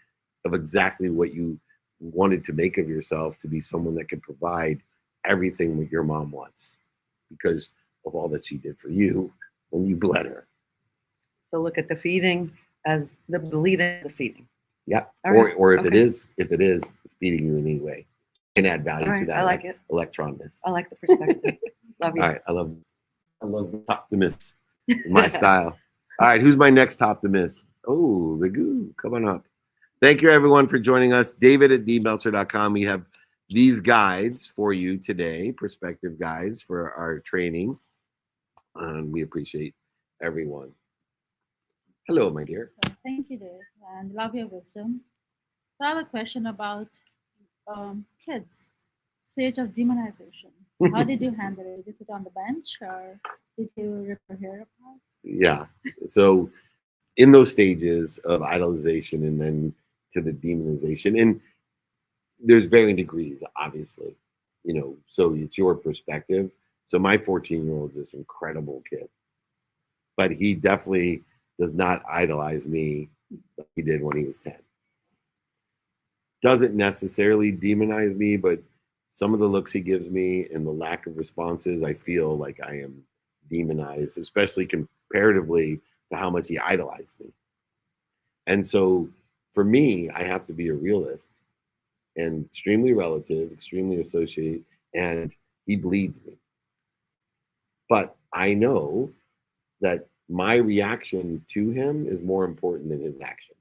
of exactly what you wanted to make of yourself, to be someone that can provide everything that your mom wants because of all that she did for you when you bled her. So look at the feeding as the bleeding as the feeding. Yeah. All right. Or if Okay. it is feeding you in any way, can add value All right. to that. I like it. Electronness. I like the perspective. Love you. All right. I love optimists. My style. All right. Who's my next optimist? Oh, Raghu, come on up. Thank you, everyone, for joining us. David at dmeltzer.com. We have these guides for you today, perspective guides for our training. And we appreciate everyone. Hello, my dear. Thank you, Dave, and love your wisdom. So I have a question about kids, stage of demonization. How did you handle it? Did you sit on the bench or did you rip your hair apart? Yeah. So in those stages of idolization and then to the demonization, and there's varying degrees, obviously, so it's your perspective. So my 14-year-old is this incredible kid, but he definitely does not idolize me like he did when he was 10. Doesn't necessarily demonize me, but some of the looks he gives me and the lack of responses, I feel like I am demonized, especially comparatively to how much he idolized me. And so for me, I have to be a realist and extremely relative, extremely associated, and he bleeds me. But I know that my reaction to him is more important than his actions.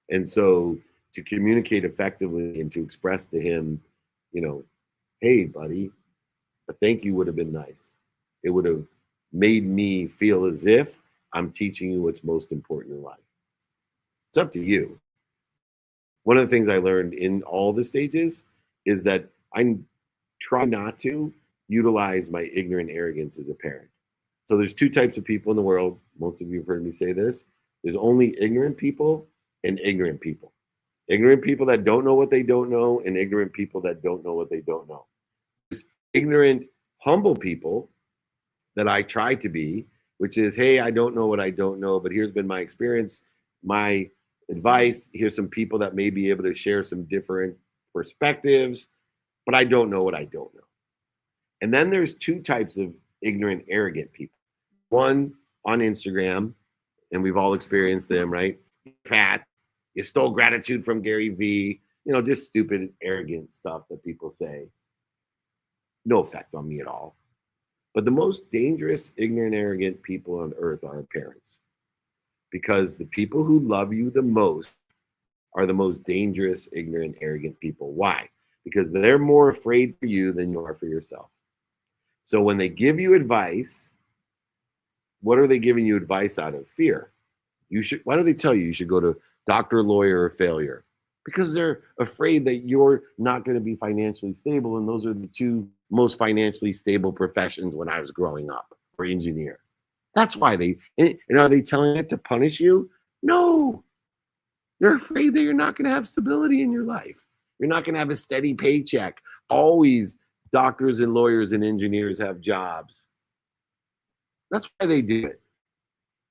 And so to communicate effectively and to express to him, hey, buddy, a thank you would have been nice. It would have made me feel as if I'm teaching you what's most important in life. It's up to you. One of the things I learned in all the stages is that I try not to utilize my ignorant arrogance as a parent. So there's two types of people in the world. Most of you have heard me say this. There's only ignorant people and ignorant people. Ignorant people that don't know what they don't know, and ignorant people that don't know what they don't know. There's ignorant, humble people that I try to be, which is, hey, I don't know what I don't know, but here's been my experience, my advice. Here's some people that may be able to share some different perspectives, but I don't know what I don't know. And then there's two types of ignorant, arrogant people. One on Instagram, and we've all experienced them, right? Fat, you stole gratitude from Gary Vee, just stupid, arrogant stuff that people say. No effect on me at all. But the most dangerous, ignorant, arrogant people on earth are our parents. Because the people who love you the most are the most dangerous, ignorant, arrogant people. Why? Because they're more afraid for you than you are for yourself. So when they give you advice, what are they giving you advice out of? Fear. Why do they tell you should go to doctor, lawyer, or failure? Because they're afraid that you're not going to be financially stable. And those are the two most financially stable professions when I was growing up, or engineer. That's why and are they telling it to punish you? No. They're afraid that you're not going to have stability in your life. You're not going to have a steady paycheck. Always doctors and lawyers and engineers have jobs. That's why they do it.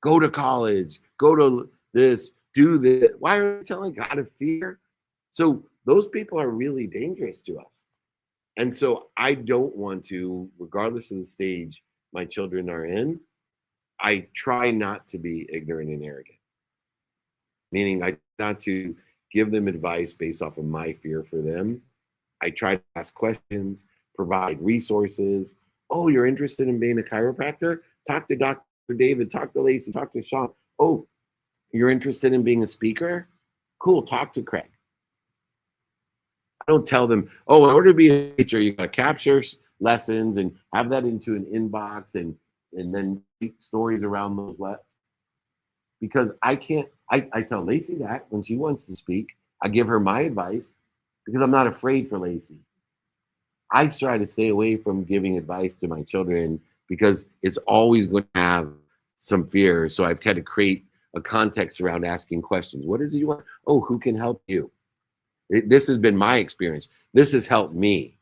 Go to college, go to this, do this. Why are they telling God of fear? So those people are really dangerous to us. And so I don't want to, regardless of the stage, my children are in, I try not to be ignorant and arrogant. Meaning I not to give them advice based off of my fear for them. I try to ask questions, provide resources. Oh, you're interested in being a chiropractor? Talk to Dr. David, talk to Lacey, talk to Sean. Oh, you're interested in being a speaker? Cool, talk to Craig. I don't tell them, oh, in order to be a teacher, you got to capture lessons and have that into an inbox and then make stories around those because I can't, I tell Lacey that when she wants to speak, I give her my advice because I'm not afraid for Lacey. I try to stay away from giving advice to my children because it's always going to have some fear. So I've had to create a context around asking questions. What is it you want? Oh, who can help you? This has been my experience. This has helped me.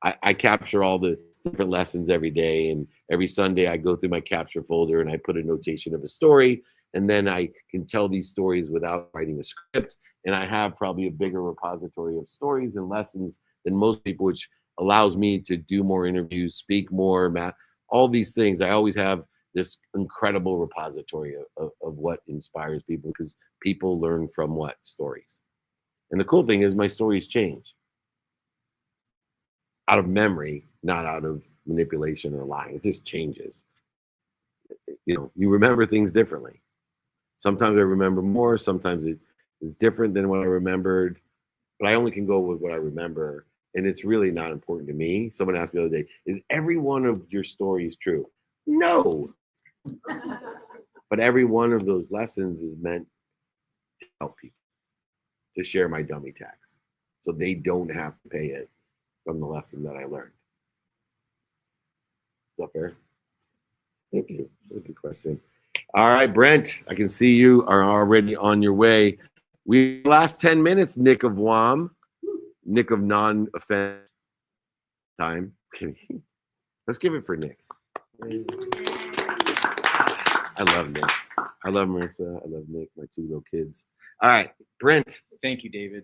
I capture all the different lessons every day, and every Sunday I go through my capture folder and I put a notation of a story, and then I can tell these stories without writing a script. And I have probably a bigger repository of stories and lessons than most people, which allows me to do more interviews, speak more, math, all these things. I always have this incredible repository of what inspires people because people learn from what? Stories. And the cool thing is my stories change out of memory, not out of manipulation or lying. It just changes. You know, you remember things differently. Sometimes I remember more, sometimes it is different than what I remembered, but I only can go with what I remember. And it's really not important to me. Someone asked me the other day, is every one of your stories true? No. But every one of those lessons is meant to help people, to share my dummy tax so they don't have to pay it from the lesson that I learned. Is that fair? Thank you. That's a good question. All right, Brent, I can see you are already on your way. Last 10 minutes, Nick of WOM, Nick of non-offense time. Let's give it for Nick. I love Nick. I love Marissa. I love Nick, my two little kids. All right, Brent. Thank you, David.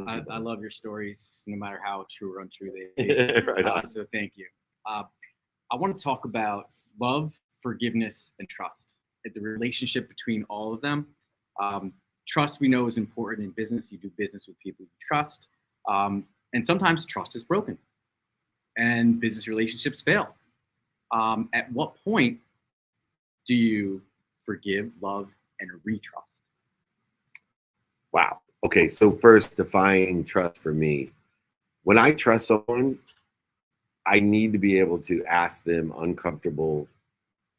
I love your stories, no matter how true or untrue they be. Right on. So thank you. I want to talk about love, forgiveness, and trust. The relationship between all of them. Trust, we know, is important in business. You do business with people you trust. And sometimes trust is broken and business relationships fail. At what point do you forgive, love, and retrust? Wow. Okay, so first, defining trust for me. When I trust someone, I need to be able to ask them uncomfortable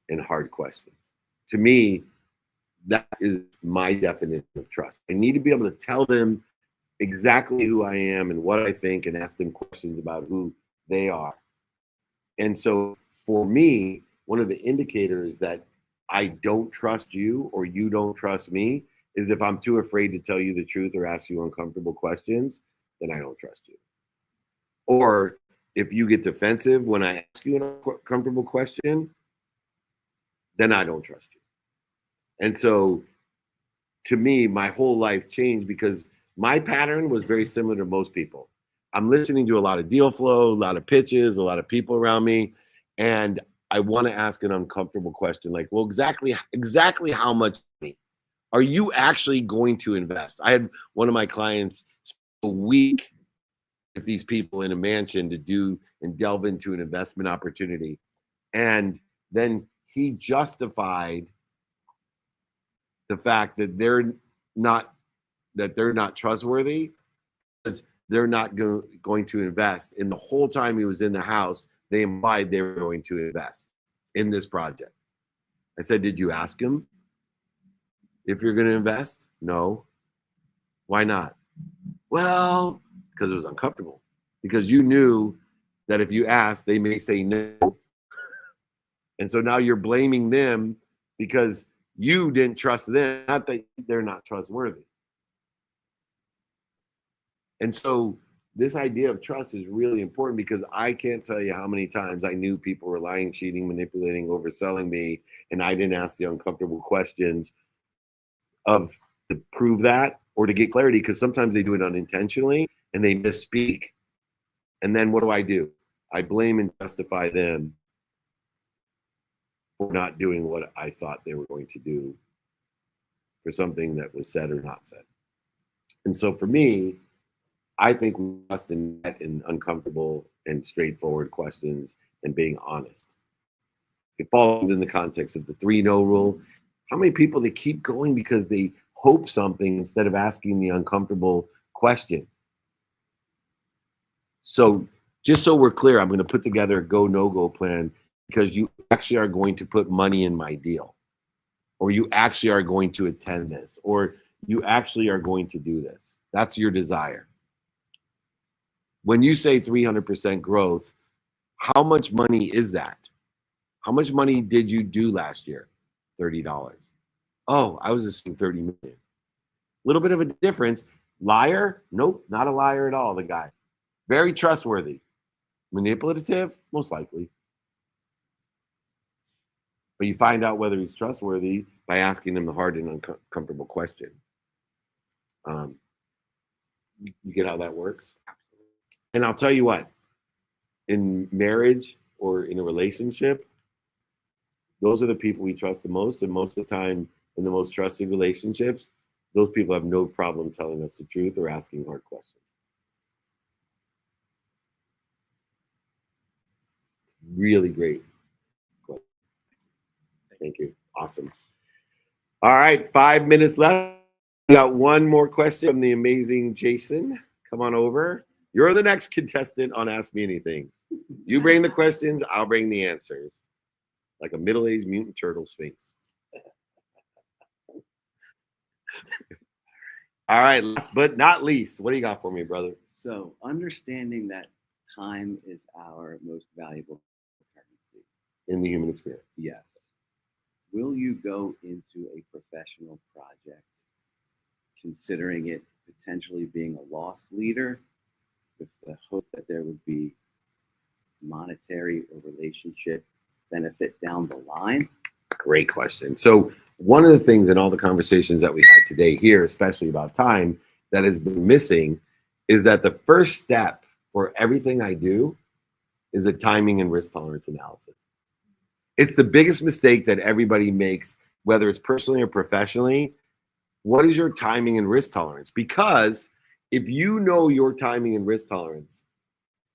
and hard questions. To me, that is my definition of trust. I need to be able to tell them exactly who I am and what I think and ask them questions about who they are. And so for me, one of the indicators that I don't trust you or you don't trust me is if I'm too afraid to tell you the truth or ask you uncomfortable questions, then I don't trust you. Or if you get defensive when I ask you an uncomfortable question, then I don't trust you. And so to me, my whole life changed because my pattern was very similar to most people. I'm listening to a lot of deal flow, a lot of pitches, a lot of people around me, and I want to ask an uncomfortable question like, well, exactly how much money are you actually going to invest? I had one of my clients spend a week with these people in a mansion to do and delve into an investment opportunity. And then he justified the fact that they're not trustworthy because they're not going to invest. And the whole time he was in the house, they implied they were going to invest in this project. I said, did you ask him if you're going to invest? No. Why not? Well, because it was uncomfortable. Because you knew that if you asked, they may say no. And so now you're blaming them because you didn't trust them, not that they're not trustworthy. And so this idea of trust is really important because I can't tell you how many times I knew people were lying, cheating, manipulating, overselling me, and I didn't ask the uncomfortable questions to prove that or to get clarity, because sometimes they do it unintentionally and they misspeak. And then what do? I blame and justify them for not doing what I thought they were going to do for something that was said or not said. And so for me, I think we must invest in uncomfortable and straightforward questions and being honest. It falls in the context of the 3-no rule. How many people, they keep going because they hope something instead of asking the uncomfortable question? So just so we're clear, I'm going to put together a go, no-go plan because you actually are going to put money in my deal, or you actually are going to attend this, or you actually are going to do this. That's your desire. When you say 300% growth, how much money is that? How much money did you do last year? $30. Oh, I was assuming 30 million. A little bit of a difference. Liar? Nope, not a liar at all, the guy. Very trustworthy. Manipulative? Most likely. But you find out whether he's trustworthy by asking him the hard and uncomfortable question. You get how that works? And I'll tell you what, in marriage or in a relationship, those are the people we trust the most. And most of the time, in the most trusted relationships, those people have no problem telling us the truth or asking hard questions. Really great. Thank you. Awesome. All right, 5 minutes left. We got one more question from the amazing Jason. Come on over. You're the next contestant on Ask Me Anything. You bring the questions, I'll bring the answers. Like a middle-aged mutant turtle's face. All right, last but not least, what do you got for me, brother? So, understanding that time is our most valuable currency in the human experience. Yes. Will you go into a professional project considering it potentially being a loss leader with the hope that there would be monetary or relationship benefit down the line? Great question. So one of the things in all the conversations that we had today here, especially about time, that has been missing is that the first step for everything I do is a timing and risk tolerance analysis. It's the biggest mistake that everybody makes, whether it's personally or professionally. What is your timing and risk tolerance? Because if you know your timing and risk tolerance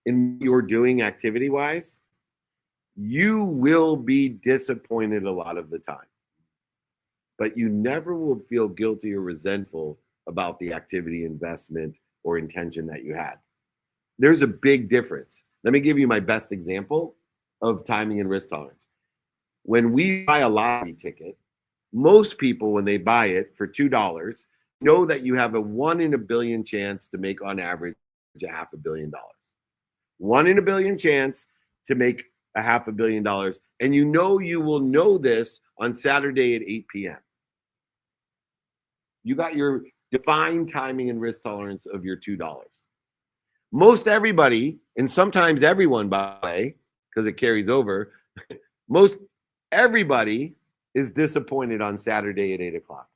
in what you're doing activity-wise, you will be disappointed a lot of the time. But you never will feel guilty or resentful about the activity, investment, or intention that you had. There's a big difference. Let me give you my best example of timing and risk tolerance. When we buy a lottery ticket, most people, when they buy it for $2, know that you have a 1 in a billion chance to make on average $500 million. 1 in a billion chance to make $500 million. And you will know this on Saturday at 8 p.m. You got your defined timing and risk tolerance of your $2. Most everybody, and sometimes everyone, by the way, because it carries over, most everybody is disappointed on Saturday at 8 o'clock.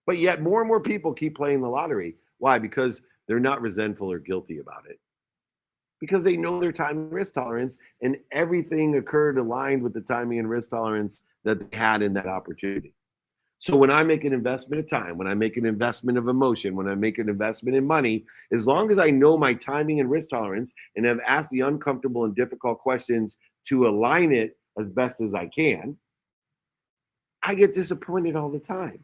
But yet more and more people keep playing the lottery. Why? Because they're not resentful or guilty about it. Because they know their time and risk tolerance, and everything occurred aligned with the timing and risk tolerance that they had in that opportunity. So when I make an investment of time, when I make an investment of emotion, when I make an investment in money, as long as I know my timing and risk tolerance and have asked the uncomfortable and difficult questions to align it as best as I can, I get disappointed all the time.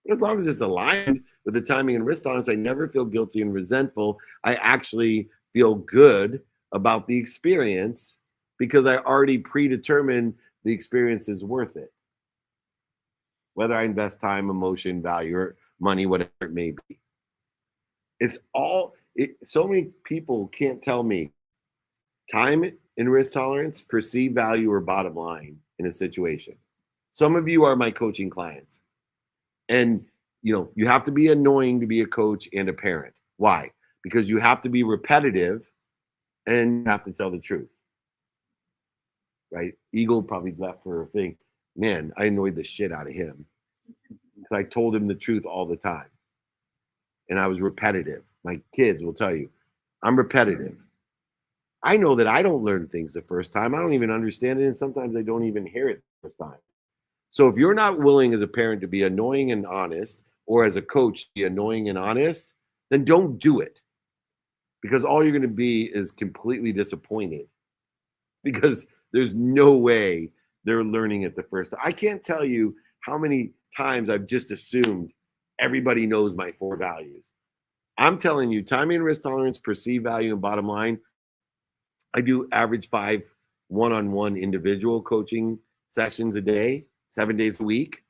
But as long as it's aligned with the timing and risk tolerance, I never feel guilty and resentful. I actually feel good about the experience because I already predetermined the experience is worth it. Whether I invest time, emotion, value, or money, whatever it may be. So many people can't tell me time and risk tolerance, perceived value, or bottom line in a situation. Some of you are my coaching clients. And you have to be annoying to be a coach and a parent. Why? Because you have to be repetitive and you have to tell the truth. Right? Eagle probably left for a thing. Man, I annoyed the shit out of him. Because I told him the truth all the time. And I was repetitive. My kids will tell you, I'm repetitive. I know that I don't learn things the first time. I don't even understand it. And sometimes I don't even hear it the first time. So if you're not willing as a parent to be annoying and honest, or as a coach to be annoying and honest, then don't do it. Because all you're going to be is completely disappointed. Because there's no way they're learning it the first time. I can't tell you how many times I've just assumed everybody knows my 4 values. I'm telling you, timing and risk tolerance, perceived value, and bottom line. I do average 5 one-on-one individual coaching sessions a day, 7 days a week.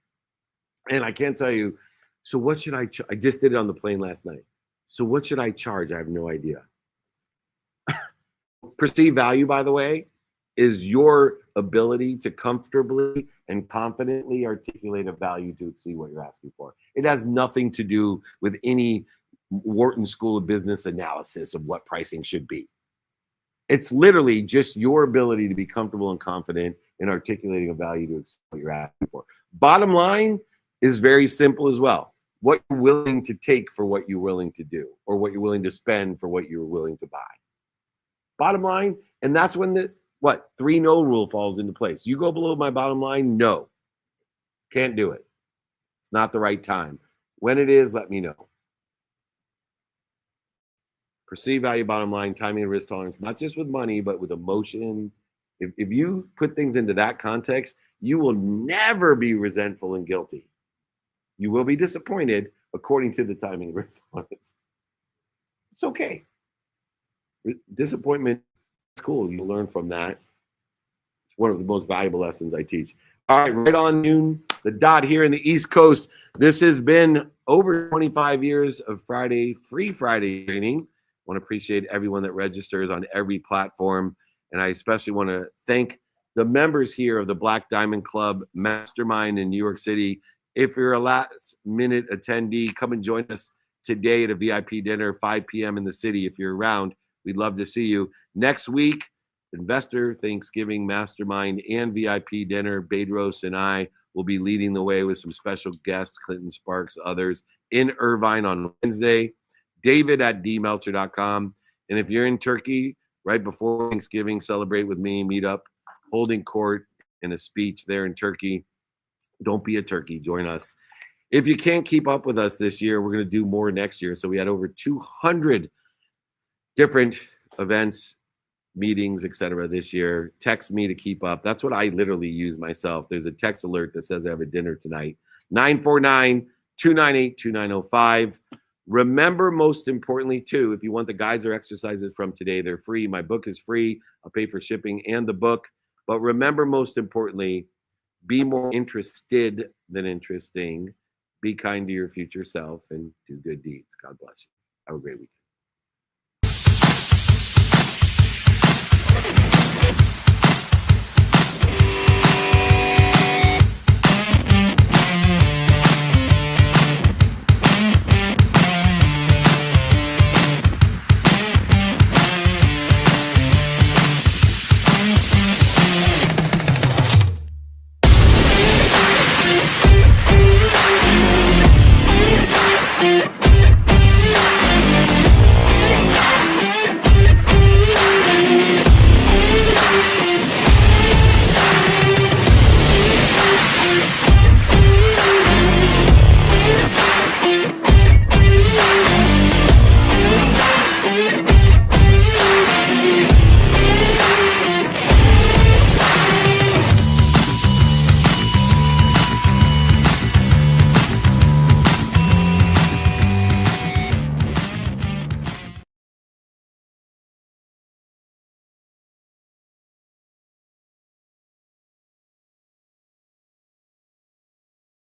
And I can't tell you, so what should I just did it on the plane last night. So what should I charge? I have no idea. Perceived value, by the way, is your ability to comfortably and confidently articulate a value to exceed what you're asking for. It has nothing to do with any Wharton School of Business analysis of what pricing should be. It's literally just your ability to be comfortable and confident in articulating a value to exceed what you're asking for. Bottom line is very simple as well. What you're willing to take for what you're willing to do, or what you're willing to spend for what you're willing to buy. Bottom line, and that's when the 3 no rule falls into place. You go below my bottom line, no. Can't do it. It's not the right time. When it is, let me know. Perceived value, bottom line, timing and risk tolerance, not just with money, but with emotion. If you put things into that context, you will never be resentful and guilty. You will be disappointed according to the timing and risk tolerance. It's okay. Disappointment is cool. You learn from that. It's one of the most valuable lessons I teach. All right, right on noon, the dot here in the East Coast. This has been over 25 years of free Friday training. I want to appreciate everyone that registers on every platform. And I especially want to thank the members here of the Black Diamond Club Mastermind in New York City. If you're a last minute attendee, come and join us today at a VIP dinner, 5 p.m. in the city. If you're around, we'd love to see you. Next week, Investor Thanksgiving Mastermind and VIP dinner. Bedros and I will be leading the way with some special guests, Clinton Sparks, others, in Irvine on Wednesday. David at dmelcher.com. And if you're in Turkey, right before Thanksgiving, celebrate with me, meet up, holding court in a speech there in Turkey. Don't be a turkey. Join us. If you can't keep up with us this year, we're going to do more next year. So we had over 200 different events, meetings, etc. this year. Text me to keep up. That's what I literally use myself. There's a text alert that says I have a dinner tonight. 949-298-2905. Remember, most importantly, too, if you want the guides or exercises from today, they're free. My book is free. I'll pay for shipping and the book. But remember, most importantly, be more interested than interesting. Be kind to your future self and do good deeds. God bless you. Have a great weekend.